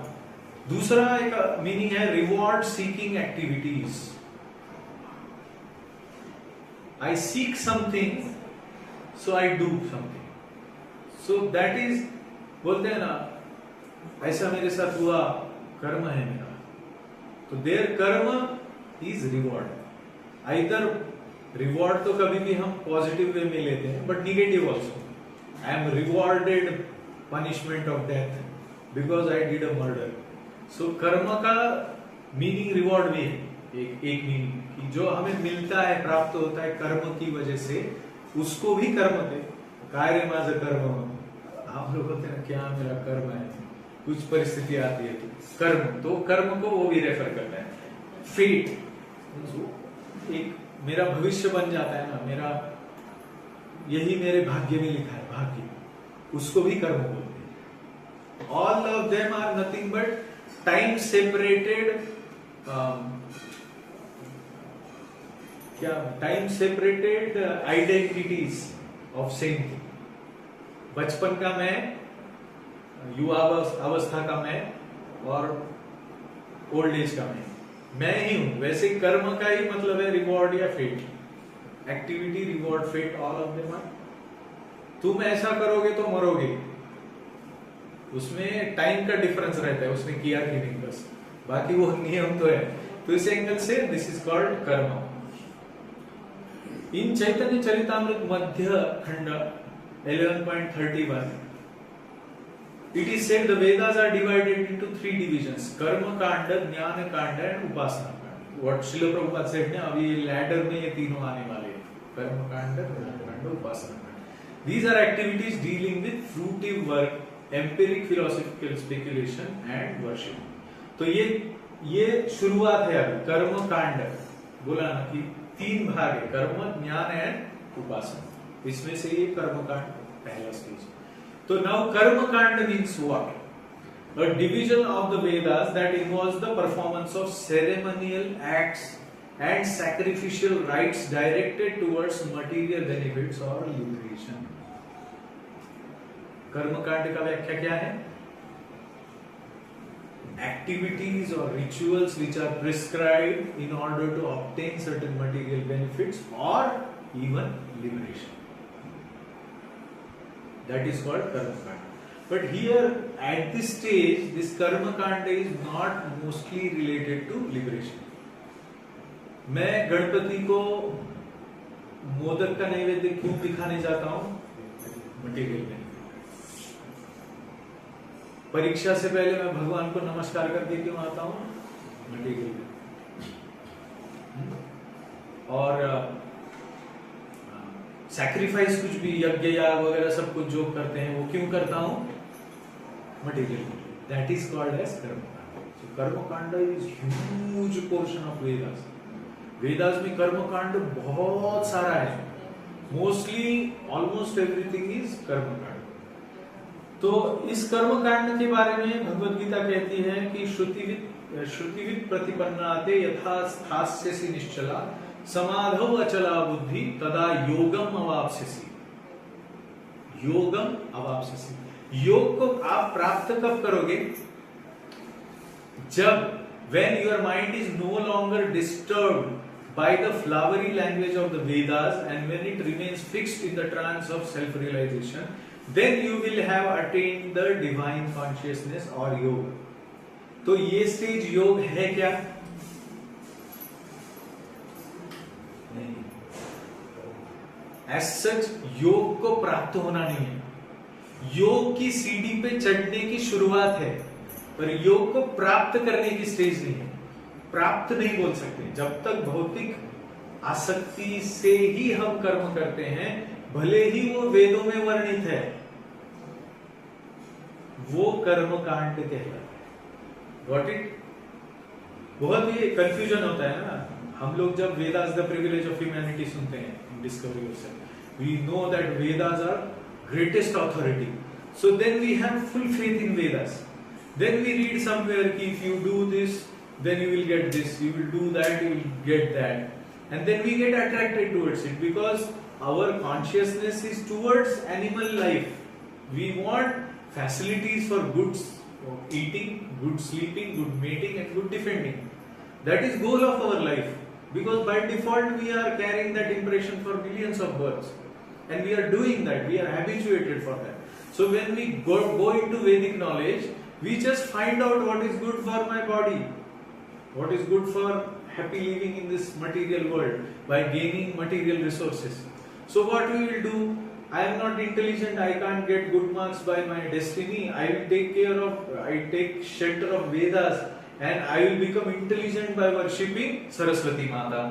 दूसरा एक मीनिंग है reward seeking activities. I seek something, so I do something. So that is, बोलते हैं ना, ऐसा मेरे साथ हुआ, कर्म है मेरा. तो their कर्म is reward. Either reward तो कभी भी हम positive way में लेते हैं, but negative also. I am rewarded punishment of death because I did a murder. So कर्म का meaning reward भी है. एक मीनिंग कि जो हमें मिलता है, प्राप्त होता है कर्म की वजह से, उसको भी कर्म दे. कार्य माझं कर्म. आप लोग होते हैं क्या मेरा कर्म है, कुछ परिस्थिति आती है तो कर्म, तो कर्म को वो भी रेफर करता है. फेट, एक मेरा भविष्य बन जाता है ना, मेरा यही मेरे भाग्य में लिखा है, भाग्य, उसको भी कर्म बोलते हैं. All of them are nothing but time separated, क्या time separated identities of same thing. बचपन का मैं, युवा अवस्था का मैं, और ओल्ड एज का मैं ही हूं. वैसे कर्म का ही मतलब है रिवॉर्ड या fate. Activity, reward, fate, all of them are. तुम ऐसा करोगे तो मरोगे, उसमें टाइम का डिफरेंस रहता है, उसने किया कि नहीं, बस. बाकी वो नियम तो है. तो इस एंगल से दिस इज कॉल्ड कर्म. In Chaitanya Charitamrita Madhya Khanda 11.31, it is said the Vedas are divided into three divisions: Karma Kanda, Jnana Kanda and Upasana Kanda. What Srila Prabhupada said ना, अभी ये ladder में ये तीनों आने वाले हैं. Karma Kanda, Jnana Kanda, Upasana Kanda. These are activities dealing with fruitive work, empiric philosophical speculation and worship. तो ये शुरुआत है अभी. कर्म कांड बोला ना कि तीन भाग है, कर्म, ज्ञान एंड उपासना. इसमें से ये कर्म कांड पहला स्टेज. तो नाउ कर्म कांड means what? A division of the Vedas that involves the performance of ceremonial acts and sacrificial rites directed towards material benefits or liberation. कर्मकांड का व्याख्या क्या है? Activities or rituals which are prescribed in order to obtain certain material benefits or even liberation. That is called karma kanda. But here at this stage, this karma kanda is not mostly related to liberation. मैं गणपति को मोदक का नैवेद्य क्यों दिखाने जाता हूं? Material benefit. परीक्षा से पहले मैं भगवान को नमस्कार करके क्यों आता हूं? Material benefit. और सैक्रिफाइस कुछ भी यज्ञ याग वगैरह सब कुछ जो करते हैं वो क्यों करता हूं? Material benefit. That is called as karmakand. So karmakand is huge portion of Vedas. Vedas में कर्मकांड बहुत सारा है। मोस्टली ऑलमोस्ट एवरीथिंग इज कर्मकांड। तो इस कर्मकांड के बारे में भगवद गीता कहती है कि श्रुतिविद प्रतिपन्नाते यथा स्थास्यसि निश्चला समाधौ अचला बुद्धि तदा योगम अवाप्स्यसि। योगम अवाप्स्यसि। योग को आप प्राप्त कब करोगे? जब when your mind is no longer disturbed by the flowery language of the Vedas and when it remains fixed in the trance of self-realization, then you will have attained the divine consciousness or yoga. तो ये stage योग है क्या? नहीं। As such योग को प्राप्त होना नहीं है। योग की सीढ़ी पे चढ़ने की शुरुआत है, पर योग को प्राप्त करने की स्टेज नहीं है। प्राप्त नहीं बोल सकते। जब तक भौतिक आसक्ति से ही हम कर्म करते हैं, भले ही वो वेदों में वर्णित है, वो कर्म कांड कहलाता है। Got it? बहुत ही कंफ्यूजन होता है ना। हम लोग जब Vedas the privilege of humanity सुनते हैं, discovery of self, we know that Vedas are greatest authority, so then we have full faith in Vedas. Then we read somewhere कि if you do this, then you will get this, you will do that, you will get that. And then we get attracted towards it because our consciousness is towards animal life. We want facilities for good eating, good sleeping, good mating and good defending. That is goal of our life. Because by default we are carrying that impression for millions of births. And we are doing that, we are habituated for that. So when we go into Vedic knowledge, we just find out what is good for my body, what is good for happy living in this material world by gaining material resources. So what we will do? I am not intelligent, I can't get good marks by my destiny. I will take shelter of Vedas and I will become intelligent by worshipping Saraswati Mata.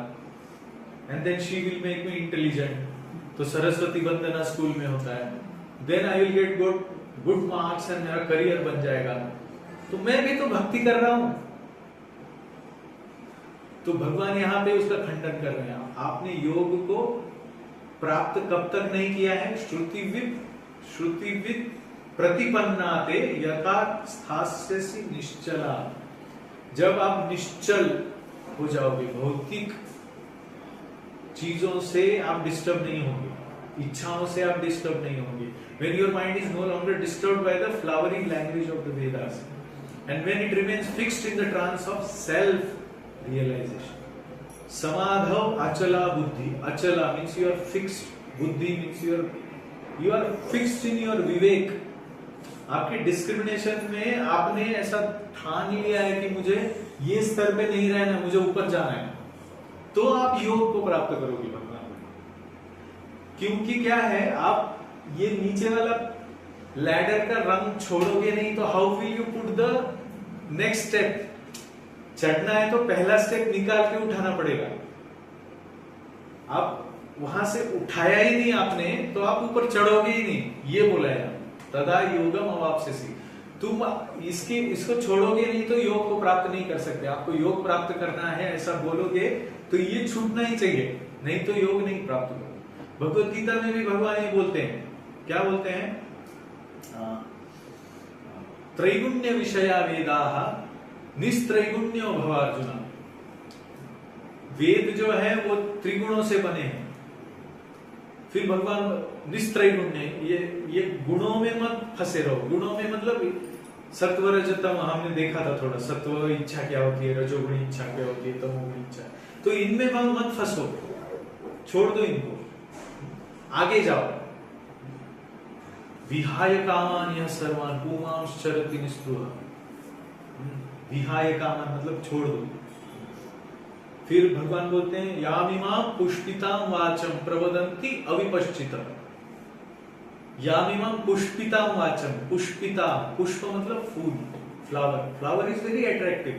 And then she will make me intelligent. तो सरस्वती वंदना school में होता है। Then I will get good marks and मेरा career बन जाएगा। तो मैं भी तो भक्ति कर रहा हूं। तो भगवान यहां पे उसका खंडन कर रहे हैं। आपने योग को प्राप्त कब तक नहीं किया है? श्रुतिविद प्रतिपन्नाते यथा स्थास्यसि निश्चला। जब आप निश्चल हो जाओगे, भौतिक चीजों से आप डिस्टर्ब नहीं होंगे, इच्छाओं से आप डिस्टर्ब नहीं होंगे। When your mind is no longer disturbed by the flowery language of the Vedas, and when it remains fixed in the trance of self-realization. Samadhav achala buddhi. Achala means you are fixed. Buddhi means you are fixed in your vivek. आपके discrimination में आपने ऐसा ठान लिया है कि मुझे ये स्तर पे नहीं रहना, मुझे ऊपर जाना है, तो आप योग को प्राप्त करोगे भगवान। क्योंकि क्या है, आप ये नीचे वाला लैडर का रंग छोड़ोगे नहीं, तो how will you put the next step? चढ़ना है तो पहला स्टेप निकाल के उठाना पड़ेगा। आप वहां से उठाया ही नहीं आपने, तो आप ऊपर चढ़ोगे ही नहीं। ये बोला है तदा योगम अवाप्स्यसि। तुम इसको छोड़ोगे नहीं तो योग को प्राप्त नहीं कर सकते। आपको योग प्राप्त करना है ऐसा बोलोगे तो ये छूटना ही चाहिए, नहीं तो योग नहीं प्राप्त करोगे। भगवद गीता में भी भगवान ये बोलते हैं, क्या बोलते हैं? त्रैगुण्य विषया वेदाः निस्त्रैगुण्यो भव अर्जुन। वेद जो है वो त्रिगुणों से बने हैं। फिर भगवान निस्त्रय गुण ने ये गुणों में मत फंसे रहो। गुणों में मतलब सत्व रजतम हमने देखा था थोड़ा, सत्व इच्छा क्या होती है, रजोगुणी इच्छा क्या होती है, तमोगुणी इच्छा, तो इनमें मत फंसो, छोड़ दो इनको, आगे जाओ। विहाय कामान यह सर्वान पुमांश्चरति निस्पृहा, विहाय कामान मतलब छोड़ दो। फिर भगवान बोलते हैं यामिमा पुष्पिताम वाचम प्रवदंती अविपश्चितम, यामिमा पुष्पिताम वाचम, पुष्पिता पुष्प मतलब फूल, flower, flower is very attractive.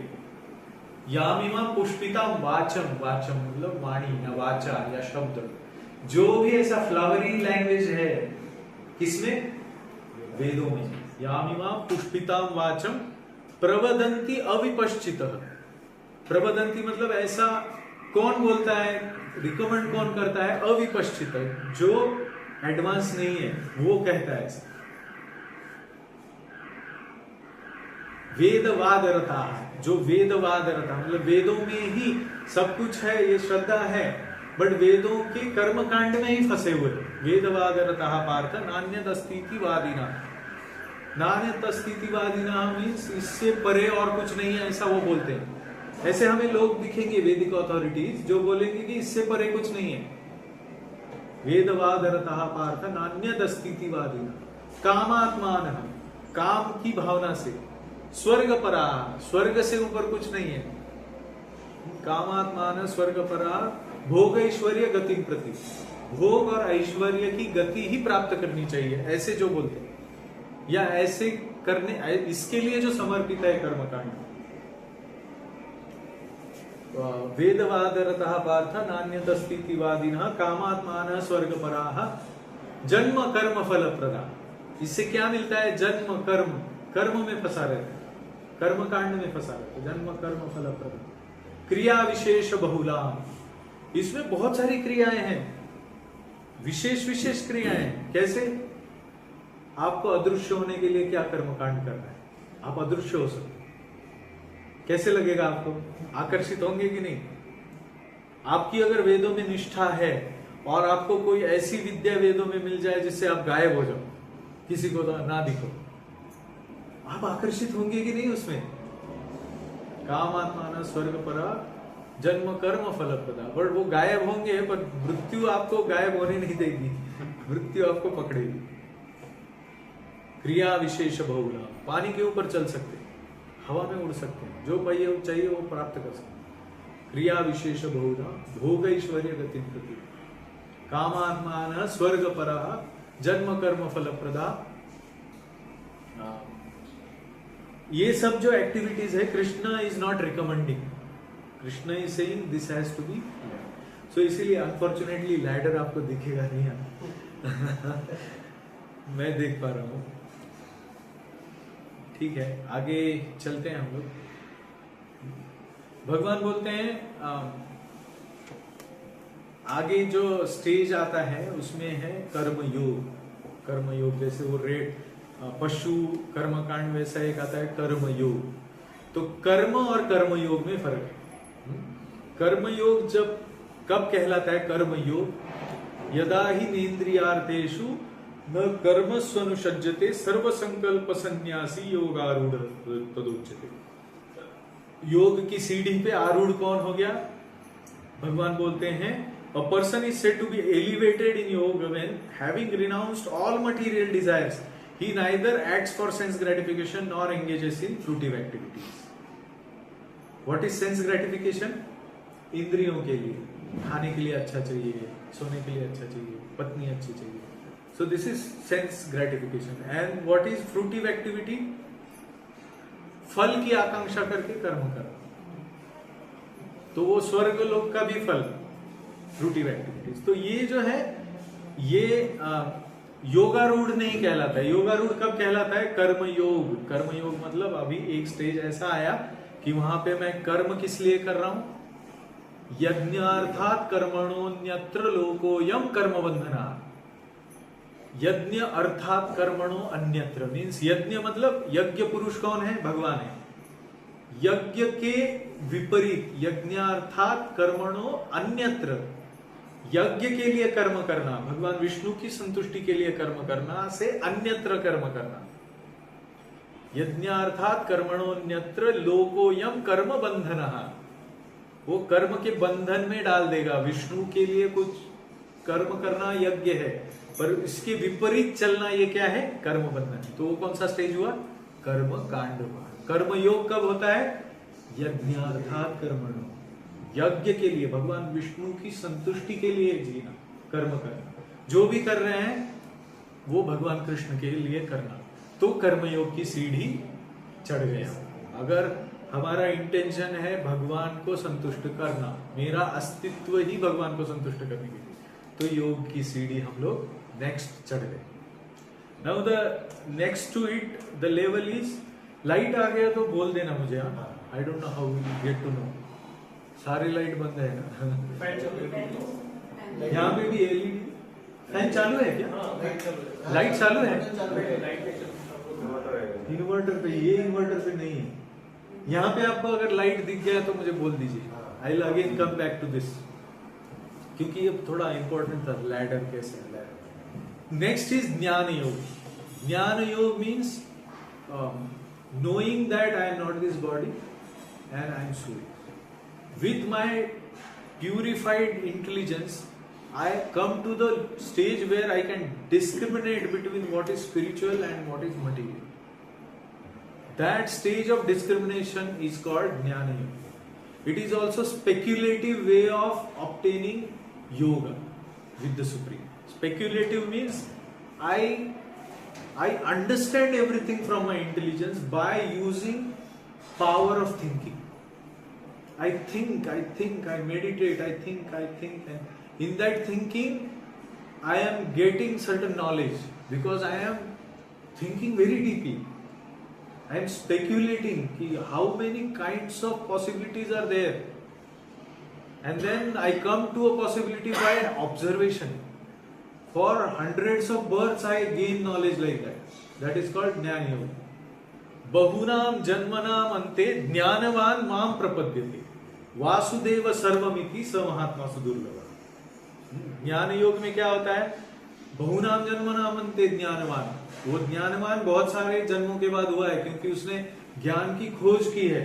यामिमा पुष्पिताम वाचम, वाचम मतलब वाणी या वाचा या शब्द, जो भी ऐसा फ्लावरी लैंग्वेज है किसमें, वेदों में। यामिमा पुष्पिताम वाचम प्रवदंती अविपश्चितः, प्रवदंती मतलब ऐसा कौन बोलता है, रिकमेंड कौन करता है, अविपश्चित, जो एडवांस नहीं है वो कहता है ऐसा। वेदवाद रता, जो वेदवाद रता मतलब वेदों में ही सब कुछ है, ये श्रद्धा है, बट वेदों के कर्म कांड में ही फंसे हुए। वेदवाद रता पार्थ नान्यत अस्तित्ववादिना, नान्यत अस्तित्ववादिना मीन्स इससे परे और कुछ नहीं है, ऐसा वो बोलते हैं। ऐसे हमें लोग दिखेंगे वैदिक अथॉरिटीज जो बोलेंगे कि इससे परे कुछ नहीं है। वेदवाद रतः पार्थ नान्यत अस्तित्ववादिना, कामात्मान, काम की भावना से, स्वर्ग परा, स्वर्ग से ऊपर कुछ नहीं है, कामात्मान स्वर्ग परा, भोग ऐश्वर्य गति प्रति, भोग और ऐश्वर्य की गति ही प्राप्त करनी चाहिए, ऐसे जो बोलते हैं, या ऐसे करने, इसके लिए जो समर्पित है कर्मकांड। वेदवाद रतः पार्थ नान्यत अस्तित्ववादिनः कामात्मानः स्वर्गपराः जन्म कर्म फल प्रदा। इससे क्या मिलता है, जन्म कर्म, कर्म में फंसा रहता है, कर्म कांड में फंसा रहता है, जन्म कर्म फल प्रदा। क्रिया विशेष बहुला, इसमें बहुत सारी क्रियाएं हैं, विशेष विशेष क्रियाएं। कैसे, आपको अदृश्य होने के लिए क्या कर्म कांड करना है, आप अदृश्य हो सकते, कैसे लगेगा आपको, आकर्षित होंगे कि नहीं। आपकी अगर वेदों में निष्ठा है और आपको कोई ऐसी विद्या वेदों में मिल जाए जिससे आप गायब हो जाओ, किसी को ना दिखो, आप आकर्षित होंगे कि नहीं उसमें। कामात्मान स्वर्ग परा जन्म कर्म फल प्रदा, बट वो गायब होंगे, पर मृत्यु आपको गायब होने नहीं देगी, मृत्यु आपको पकड़ेगी। क्रिया विशेष बहुला, पानी के ऊपर चल सकते, हवा में उड़ सकते हैं, जो चाहिए वो प्राप्त कर सकते हैं। क्रिया विशेष बहुधा भोग ऐश्वर्य गति प्रति, कामात्मान स्वर्ग परा जन्म कर्म फल प्रदा। ये सब जो एक्टिविटीज है Krishna is not recommending, Krishna is saying this has to be. So इसीलिए अनफॉर्चुनेटली लैडर आपको दिखेगा नहीं मैं देख पा रहा हूं। ठीक है, आगे चलते हैं हम लोग। भगवान बोलते हैं आगे जो स्टेज आता है उसमें है कर्मयोग। कर्मयोग जैसे वो रेड पशु कर्मकांड वैसा एक आता है कर्मयोग। तो कर्म और कर्मयोग में फर्क है। कर्मयोग जब कब कहलाता है कर्मयोग, यदा ही नेन्द्रियार्थेषु न कर्म स्वनुषज्जते सर्व संकल्प संन्यासी योगारूढ़ तदुच्यते। योग की सीढ़ी पे आरूढ़ कौन हो गया, भगवान बोलते हैं a person is said to be elevated in yoga when having renounced all material desires he neither acts for sense gratification nor engages in fruitive activities. What is sense gratification? इंद्रियों के लिए, खाने के लिए अच्छा चाहिए, सोने के लिए अच्छा चाहिए, पत्नी अच्छी चाहिए। So this is sense gratification. And what is fruitive activity? फल की आकांक्षा करके कर्म करना, तो वो स्वर्ग लोक का भी फल, फ्रूटिव एक्टिविटीज। तो ये जो है ये योगारूढ़ नहीं कहलाता है। योगारूढ़ कब कहलाता है, कर्मयोग। कर्मयोग मतलब अभी एक स्टेज ऐसा आया कि वहां पे मैं कर्म किस लिए कर रहा हूं, यज्ञार्थात कर्मणोन्यत्र लोकोयम कर्म बंधना। यज्ञ अर्थात कर्मणो अन्यत्र मीन्स यज्ञ मतलब यज्ञ पुरुष कौन है, भगवान है। यज्ञ के विपरीत यज्ञार्थात कर्मणो अन्यत्र, यज्ञ के लिए कर्म करना, भगवान विष्णु की संतुष्टि के लिए कर्म करना से अन्यत्र कर्म करना। यज्ञार्थात कर्मणोन्यत्र लोकोयम कर्म बंधनः, वो कर्म के बंधन में डाल देगा। विष्णु के लिए कुछ कर्म करना यज्ञ है, पर इसके विपरीत चलना ये क्या है? कर्म बंधन। तो वो कौन सा स्टेज हुआ? कर्म कांड हुआ। कर्म योग कब होता है? यज्ञार्थात कर्मणो, यज्ञ के लिए, भगवान विष्णु की संतुष्टि के लिए जीना, कर्म करना। जो भी कर रहे हैं वो भगवान कृष्ण के लिए करना, तो कर्मयोग की सीढ़ी चढ़ गया। अगर हमारा इंटेंशन है भगवान को संतुष्ट करना, मेरा अस्तित्व ही भगवान को संतुष्ट करने के लिए, तो योग की सीढ़ी हम लोग नेक्स्ट चढ़ गए। Now the next to it the level is, light आ गया तो बोल देना मुझे। I don't know how we get to know. सारी लाइट बंद है ना? फैन चल रही है। यहाँ पे भी एलईडी फैन चालू है क्या? हाँ, लाइट चालू है। लाइट चालू है? लाइट नहीं चल रही। इन्वर्टर पे, ये इन्वर्टर पे नहीं है। यहाँ पे आपको अगर लाइट दिख गया तो मुझे बोल दीजिए। I will again come back to this, क्योंकि ये थोड़ा इंपॉर्टेंट था। लैडर कैसे है? लैडर। नेक्स्ट इज ज्ञान योग। ज्ञान योग means knowing that I am not this body and I am soul. With my purified intelligence, I come to the stage where I can discriminate between what is spiritual and what is material. That stage of discrimination is called Jnana Yoga. It is also speculative way of obtaining yoga with the Supreme. Speculative means I understand everything from my intelligence by using power of thinking. I think, I meditate, I think, and in that thinking, I am getting certain knowledge because I am thinking very deeply. I am speculating how many kinds of possibilities are there, and then I come to a possibility by observation. For hundreds of births, I gain knowledge like that. That is called Jnana Yoga. Bahunam janmanam ante jnanavan mam prapadyate. Vasudeva सर्वमिति स महात्मा सुदुर्लभ। ज्ञान योग में क्या होता है? बहुनाम जन्मनाम अन्ते ज्ञानवान। वो ज्ञानवान बहुत सारे जन्मों के बाद हुआ है, क्योंकि उसने ज्ञान की खोज की है।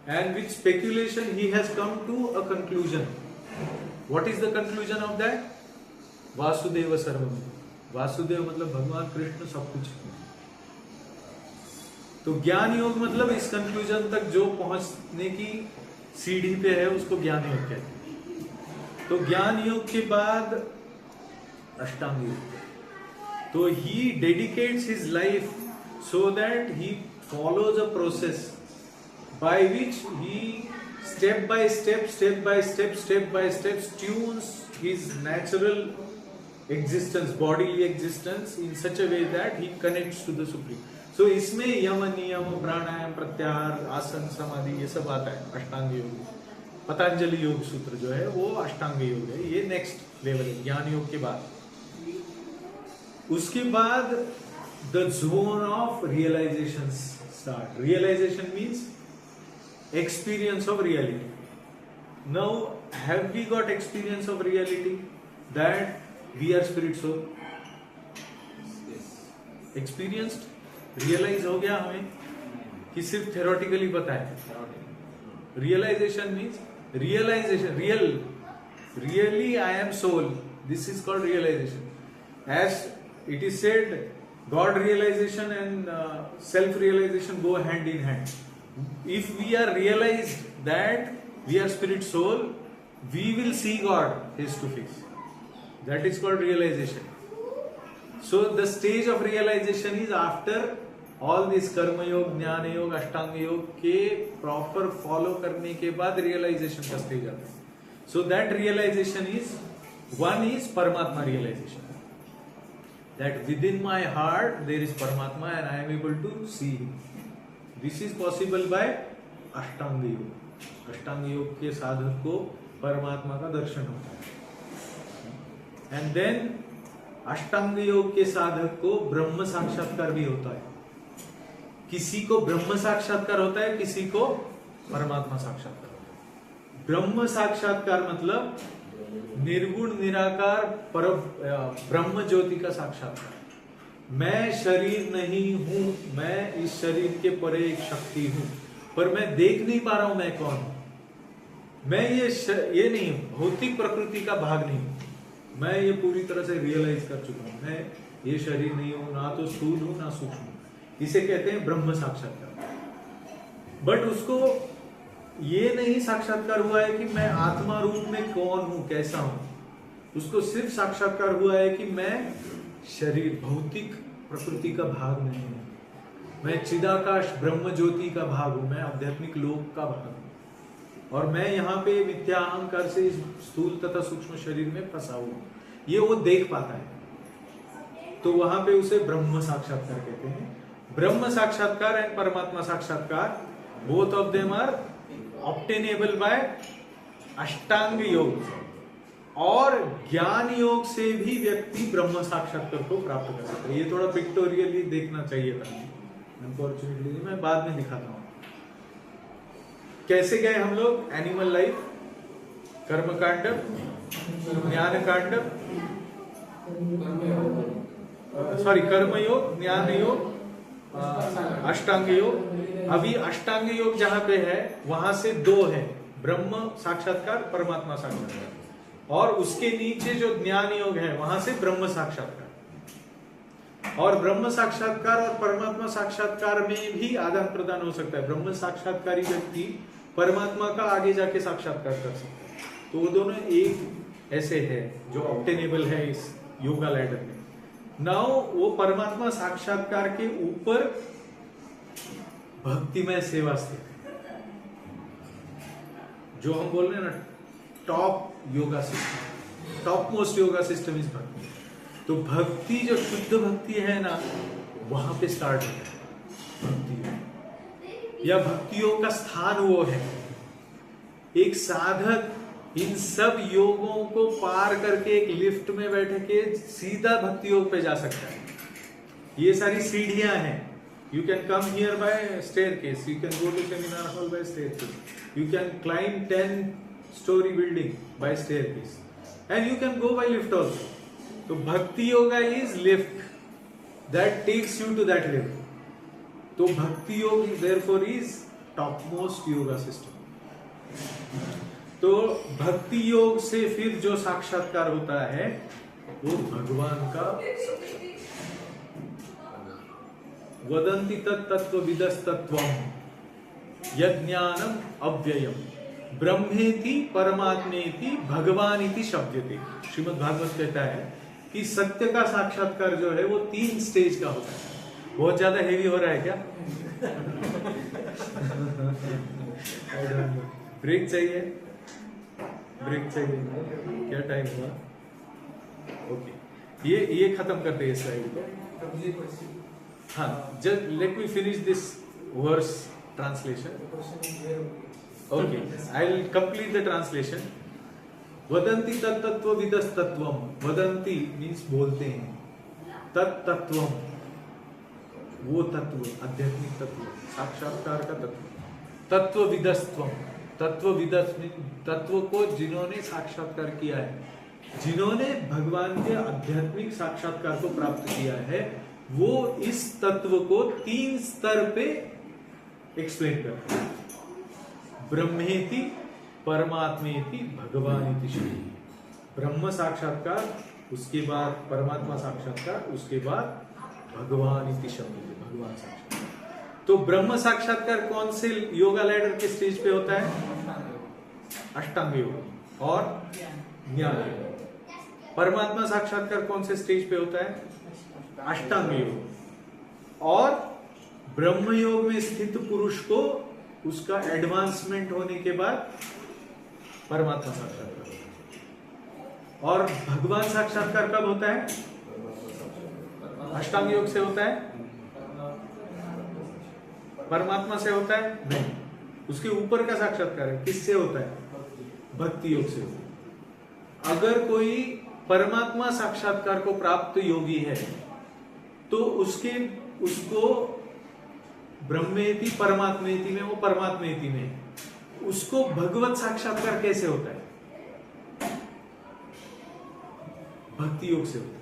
And with speculation he has come to a conclusion. What is the conclusion of that? Vasudeva सर्वमिति। वासुदेव मतलब भगवान कृष्ण सब कुछ। तो ज्ञान योग मतलब इस कंक्लूजन तक जो पहुंचने की सीढ़ी पे है उसको ज्ञान योग कहते हैं। तो ज्ञान योग के बाद अष्टांग योग। तो he dedicates his life so that he follows a process by which he step by step tunes his natural existence, bodily existence in such a way that he connects to the supreme. So इसमें यम नियम प्राणायाम प्रत्याहार आसन समाधि ये सब आता है अष्टांग योग। पतंजलि योग सूत्र जो है वो अष्टांग योग है। ये नेक्स्ट लेवल है ज्ञान योग के बाद। उसके बाद the zone of realisation start. Realisation means experience of reality. Now have we got experience of reality that we are spirit soul? Experienced? Realize हो गया हमें कि सिर्फ theoretically पता है? Realization means realization, really I am soul. This is called realization. As it is said, God realization and self-realization go hand in hand. If we are realized that we are spirit soul, we will see God face to face. That is called realization. So the stage of realization is after all this कर्म योग, ज्ञान योग, अष्टांग योग के proper follow करने के बाद realisation का स्टेज आता है। So that realization is, one is परमात्मा realization, that within my heart there is Paramatma and I am able to see him. This is possible by अष्टांग योग। अष्टांग योग के साधक को परमात्मा का दर्शन होता है। एंड देन अष्टांग योग के साधक को ब्रह्म साक्षात्कार भी होता है। किसी को ब्रह्म साक्षात्कार होता है, किसी को परमात्मा साक्षात्कार होता है। ब्रह्म साक्षात्कार मतलब निर्गुण निराकार पर ब्रह्म ज्योति का साक्षात्कार। मैं शरीर नहीं हूं, मैं इस शरीर के परे एक शक्ति हूं, पर मैं देख नहीं पा रहा हूं मैं कौन हूं। मैं ये नहीं हूं, भौतिक प्रकृति का भाग नहीं हूं। मैं ये पूरी तरह से रियलाइज कर चुका हूं, मैं ये शरीर नहीं हूं, ना तो स्थूल हूं ना सूक्ष्म हूं। इसे कहते हैं ब्रह्म साक्षात्कार। बट उसको ये नहीं साक्षात्कार हुआ है कि मैं आत्मा रूप में कौन हूं, कैसा हूं। उसको सिर्फ साक्षात्कार हुआ है कि मैं शरीर भौतिक प्रकृति का भाग नहीं हूं, मैं चिदाकाश ब्रह्म ज्योति का भाग हूं, मैं आध्यात्मिक लोक का भाग हूं, और मैं यहाँ पे मिथ्या अहंकार से इस स्थूल तथा सूक्ष्म शरीर में फंसा हुआ। ये वो देख पाता है, तो वहां पे उसे ब्रह्म साक्षात्कार कहते हैं। ब्रह्म साक्षात्कार एंड परमात्मा साक्षात्कार, both of them are obtainable by Ashtanga Yoga, और ज्ञान योग से भी व्यक्ति ब्रह्म साक्षात्कार को प्राप्त कर सकता है। ये थोड़ा पिक्टोरियली देखना चाहिए था, अनफॉर्चुनेटली मैं बाद में दिखाता हूं। कैसे गए हम लोग? एनिमल लाइफ, कर्म कांड, ज्ञान कांड, सॉरी कर्म योग, ज्ञान योग, अष्टांग योग। अभी अष्टांग योग जहां पे है वहां से दो है, ब्रह्म साक्षात्कार, परमात्मा साक्षात्कार, और उसके नीचे जो ज्ञान योग है वहां से ब्रह्म साक्षात्कार। और ब्रह्म साक्षात्कार और परमात्मा साक्षात्कार में भी आदान प्रदान हो सकता है। ब्रह्म साक्षात्कारी व्यक्ति परमात्मा का आगे जाके साक्षात्कार कर सकता है। तो वो दोनों एक ऐसे है जो ऑब्टेनेबल है इस योगा लैडर में। नाउ वो परमात्मा साक्षात्कार के ऊपर भक्तिमय सेवा स्थित है, जो हम बोल रहे हैं ना top yoga system, top most yoga system is भक्ति। तो भक्ति जो शुद्ध भक्ति है ना, वहां पे स्टार्ट होता है भक्ति, या भक्ति योग का स्थान वो है। एक साधक इन सब योगों को पार करके एक लिफ्ट में बैठ के सीधा भक्ति योग पे जा सकता है। ये सारी सीढ़ियां हैं। You can come here by staircase, you can go to seminar hall by staircase, you can climb 10-story building by staircase, and you can go by lift also. So bhakti yoga is lift that takes you to that lift. So bhakti yoga therefore is topmost yoga system. तो भक्ति योग से फिर जो साक्षात्कार होता है वो भगवान का वदन्ति तत्त्वविदस्तत्त्वम् यज्ञानम अव्ययम ब्रह्मेति परमात्मेति भगवानिति शब्दते। श्रीमद् भागवत कहता है कि सत्य का साक्षात्कार जो है वो 3 स्टेज का होता है। बहुत ज्यादा हेवी हो रहा है क्या? ब्रेक चाहिए? ब्रेक चाहिए? क्या टाइम हुआ? ओके, ये खत्म करते हैं स्लाइड को। हाँ, just let me finish this verse translation. Okay, I'll complete the translation. वदन्ति तत्त्वविदस्तत्त्वम्, वदन्ति means बोलते हैं, तत्त्वम् वो तत्व, आध्यात्मिक तत्व, साक्षात्कार का तत्व, तत्त्वविदस्त्वम्, तत्त्वविदस् तत्व को जिन्होंने साक्षात्कार किया है, जिन्होंने भगवान के आध्यात्मिक साक्षात्कार को प्राप्त किया है, वो इस तत्व को 3 स्तर पे एक्सप्लेन करते हैं। ब्रह्मेति परमात्मेति भगवानिति शब्द। ब्रह्म साक्षात्कार, उसके बाद परमात्मा साक्षात्कार, उसके बाद भगवानिति शब्द, भगवान साक्षात्कार। तो ब्रह्म साक्षात्कार कौन से योगा लैडर के स्टेज पे होता है? अष्टांग योग और ज्ञान योग। परमात्मा साक्षात्कार कौन से स्टेज पे होता है? अष्टांग योग। और ब्रह्म योग में स्थित पुरुष को उसका एडवांसमेंट होने के बाद परमात्मा साक्षात्कार। और भगवान साक्षात्कार कब होता है? अष्टांग योग से होता है? परमात्मा से होता है? नहीं, उसके ऊपर का साक्षात्कार है किससे होता है? भक्ति योग से होता है। अगर कोई परमात्मा साक्षात्कार को प्राप्त योगी है तो उसको ब्रह्मेति परमात्मेति में, वो परमात्मेति में, उसको भगवत साक्षात्कार कैसे होता है? भक्ति योग से होता है।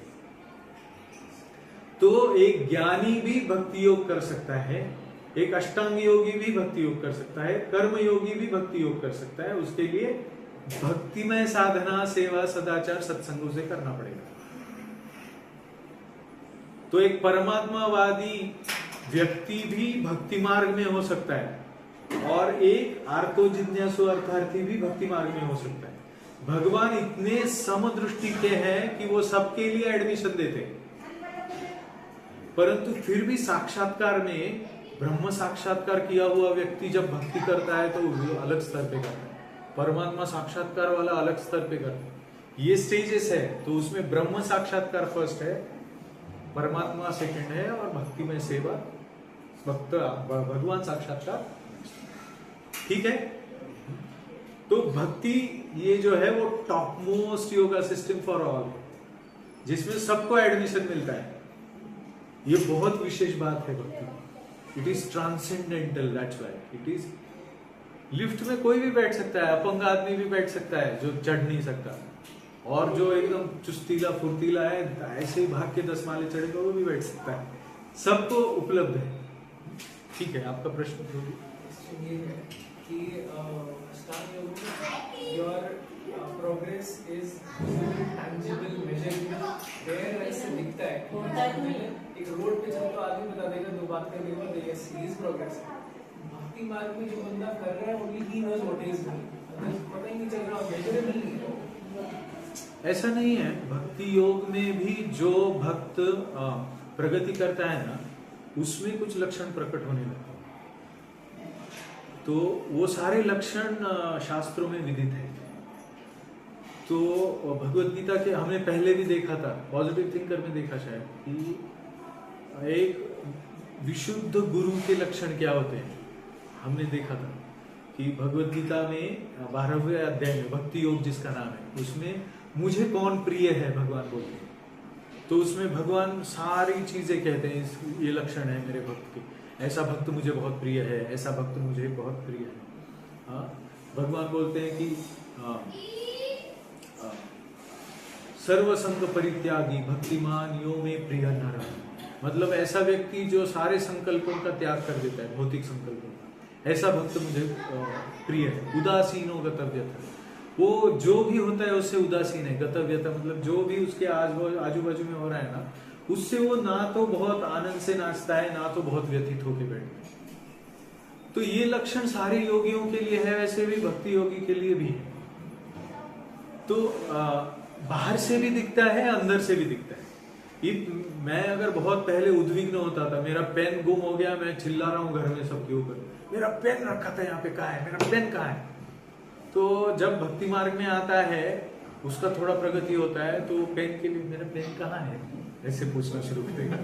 तो एक ज्ञानी भी भक्ति योग कर सकता है, एक अष्टांग योगी भी भक्ति योग कर सकता है, कर्म योगी भी भक्ति योग कर सकता है। उसके लिए भक्तिमय साधना, सेवा, सदाचार, सत्संगों से करना पड़ेगा। तो एक परमात्मावादी व्यक्ति भी भक्ति मार्ग में हो सकता है और एक आर्तो जिज्ञासु अर्थार्थी भी भक्ति मार्ग में हो सकता है। भगवान इतने समदृष्टि के हैं कि वो सबके लिए एडमिशन देते हैं, परंतु फिर भी साक्षात्कार में ब्रह्म साक्षात्कार किया हुआ व्यक्ति जब भक्ति करता है तो वो अलग स्तर पे करता है, परमात्मा साक्षात्कार वाला अलग स्तर पे करता है। ये स्टेजेस है। तो उसमें ब्रह्म साक्षात्कार फर्स्ट है, परमात्मा सेकंड है और भक्ति में सेवा, भक्त भगवान साक्षात्कार। ठीक है। तो भक्ति ये जो है वो top most yoga system for all, जिसमें सबको एडमिशन मिलता है। ये बहुत विशेष बात है भक्ति। It is transcendental, that's why it is. Lift में कोई भी बैठ सकता है, अपंग आदमी भी बैठ सकता है जो चढ़ नहीं सकता, और जो एकदम चुस्तीला फुर्तीला है ऐसे ही भाग के 10 माले चढ़ेगा वो भी बैठ सकता है, सबको उपलब्ध है। ठीक है, आपका प्रश्न ये है कि अष्टांग योग में your progress is tangible, measurable, there ऐसे दिखता है। होता है नहीं। एक रोड पे चल तो आदमी बता देगा, दो बात करने के बाद यस ही इज प्रोग्रेस। भक्ति मार्ग में जो बंदा कर रहा है only he knows what is doing, पता ही नहीं चल रहा, मेजरेबल नहीं है। ऐसा नहीं है। भक्ति योग में भी जो भक्त प्रगति करता है ना, उसमें कुछ लक्षण प्रकट होने लगते हैं। तो वो सारे लक्षण शास्त्रों में विदित है। तो भगवत गीता के हमने पहले भी देखा था, पॉजिटिव थिंकर में देखा शायद, कि एक विशुद्ध गुरु के लक्षण क्या होते हैं। हमने देखा था कि भगवत गीता में 12वें अध्याय में भक्ति योग जिसका नाम है, उसमें मुझे कौन प्रिय है भगवान बोलते हैं। तो उसमें भगवान सारी चीजें कहते हैं, ये लक्षण है मेरे भक्त के, ऐसा भक्त मुझे बहुत प्रिय है, ऐसा भक्त मुझे बहुत प्रिय है। हाँ, भगवान बोलते हैं कि सर्वसंग परित्यागी भक्तिमान यो में प्रिय नर। मतलब ऐसा व्यक्ति जो सारे संकल्पों का त्याग कर देता है, भौतिक संकल्पों का, ऐसा भक्त मुझे प्रिय है। उदासीनो गतव्यता, वो जो भी होता है उससे उदासीन है। गतव्यता मतलब जो भी उसके आजू बाजू में हो रहा है ना, उससे वो ना तो बहुत आनंद से नाचता है, ना तो बहुत व्यथित होकर बैठता है। तो ये लक्षण सारे योगियों के लिए है, वैसे भी भक्ति योगी के लिए भी है। तो बाहर से भी दिखता है, अंदर से भी दिखता है। मैं अगर बहुत पहले उद्विग्न होता था, मेरा पेन गुम हो गया, मैं चिल्ला रहा हूँ घर में सबके ऊपर, मेरा पेन रखा था यहाँ पे, कहाँ है मेरा पेन, कहाँ है। तो जब भक्ति मार्ग में आता है, उसका थोड़ा प्रगति होता है, तो पेन के लिए मेरा पेन कहाँ है ऐसे पूछना शुरू करेगा।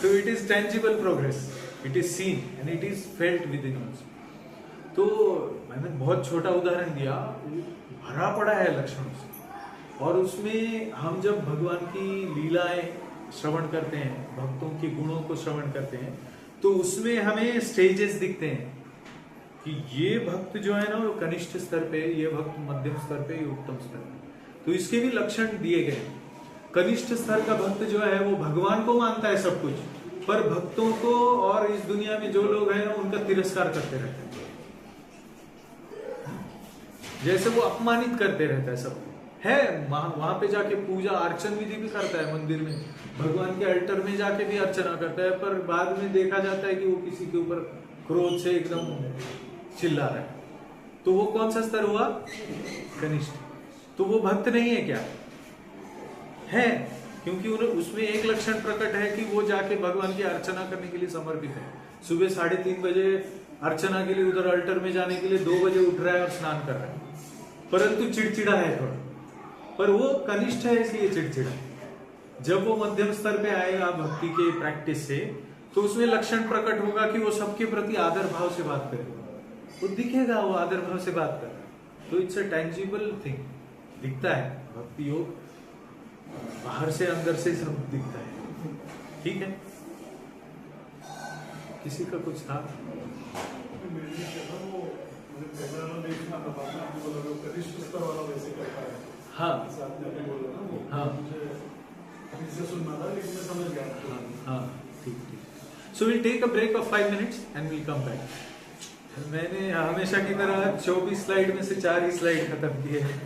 तो it is tangible progress, it is seen and it is felt within us. तो मैंने बहुत छोटा उदाहरण दिया, भरा पड़ा है लक्षणों से। और उसमें हम जब भगवान की लीलाएं श्रवण करते हैं, भक्तों के गुणों को श्रवण करते हैं, तो उसमें हमें स्टेजेस दिखते हैं कि ये भक्त जो है ना वो कनिष्ठ स्तर पे, ये भक्त मध्यम स्तर पे, ये उत्तम स्तर पे। तो इसके भी लक्षण दिए गए। कनिष्ठ स्तर का भक्त जो है वो भगवान को मानता है सब कुछ, पर भक्तों को और इस दुनिया में जो लोग हैं उनका तिरस्कार करते रहते हैं, जैसे वो अपमानित करते रहता है सबको। है वहां पे जाके पूजा अर्चन विधि भी करता है, मंदिर में भगवान के अल्टर में जाके भी अर्चना करता है, पर बाद में देखा जाता है कि वो किसी के ऊपर क्रोध से एकदम चिल्ला रहा है। तो वो कौन सा स्तर हुआ? कनिष्ठ। तो वो भक्त नहीं है क्या? है, क्योंकि उसमें एक लक्षण प्रकट है कि वो जाके भगवान की अर्चना करने के लिए समर्पित है। सुबह 3:30 बजे अर्चना के लिए उधर अल्टर में जाने के लिए 2 बजे उठ रहा है और स्नान कर रहा है, परंतु चिड़चिड़ा है थोड़ा, पर वो कनिष्ठ है इसलिए चिड़चिड़ा। जब वो मध्यम स्तर पे आएगा भक्ति के प्रैक्टिस से, तो उसमें लक्षण प्रकट होगा कि वो सबके प्रति आदर भाव से बात करेगा, वो दिखेगा वो आदर भाव से बात कर रहा है। तो इट्स अ टेंजिबल थिंग, दिखता है। भक्ति योग बाहर से अंदर से सब दिखता है। ठीक है, किसी का कुछ था? हाँ हाँ, से सुनना था लेकिन मैं समझ गया हाँ ठीक ठीक. So we'll take a break of 5 minutes and we'll come back. मैंने हमेशा की तरह 24 स्लाइड में से 4 ही स्लाइड खत्म किए हैं.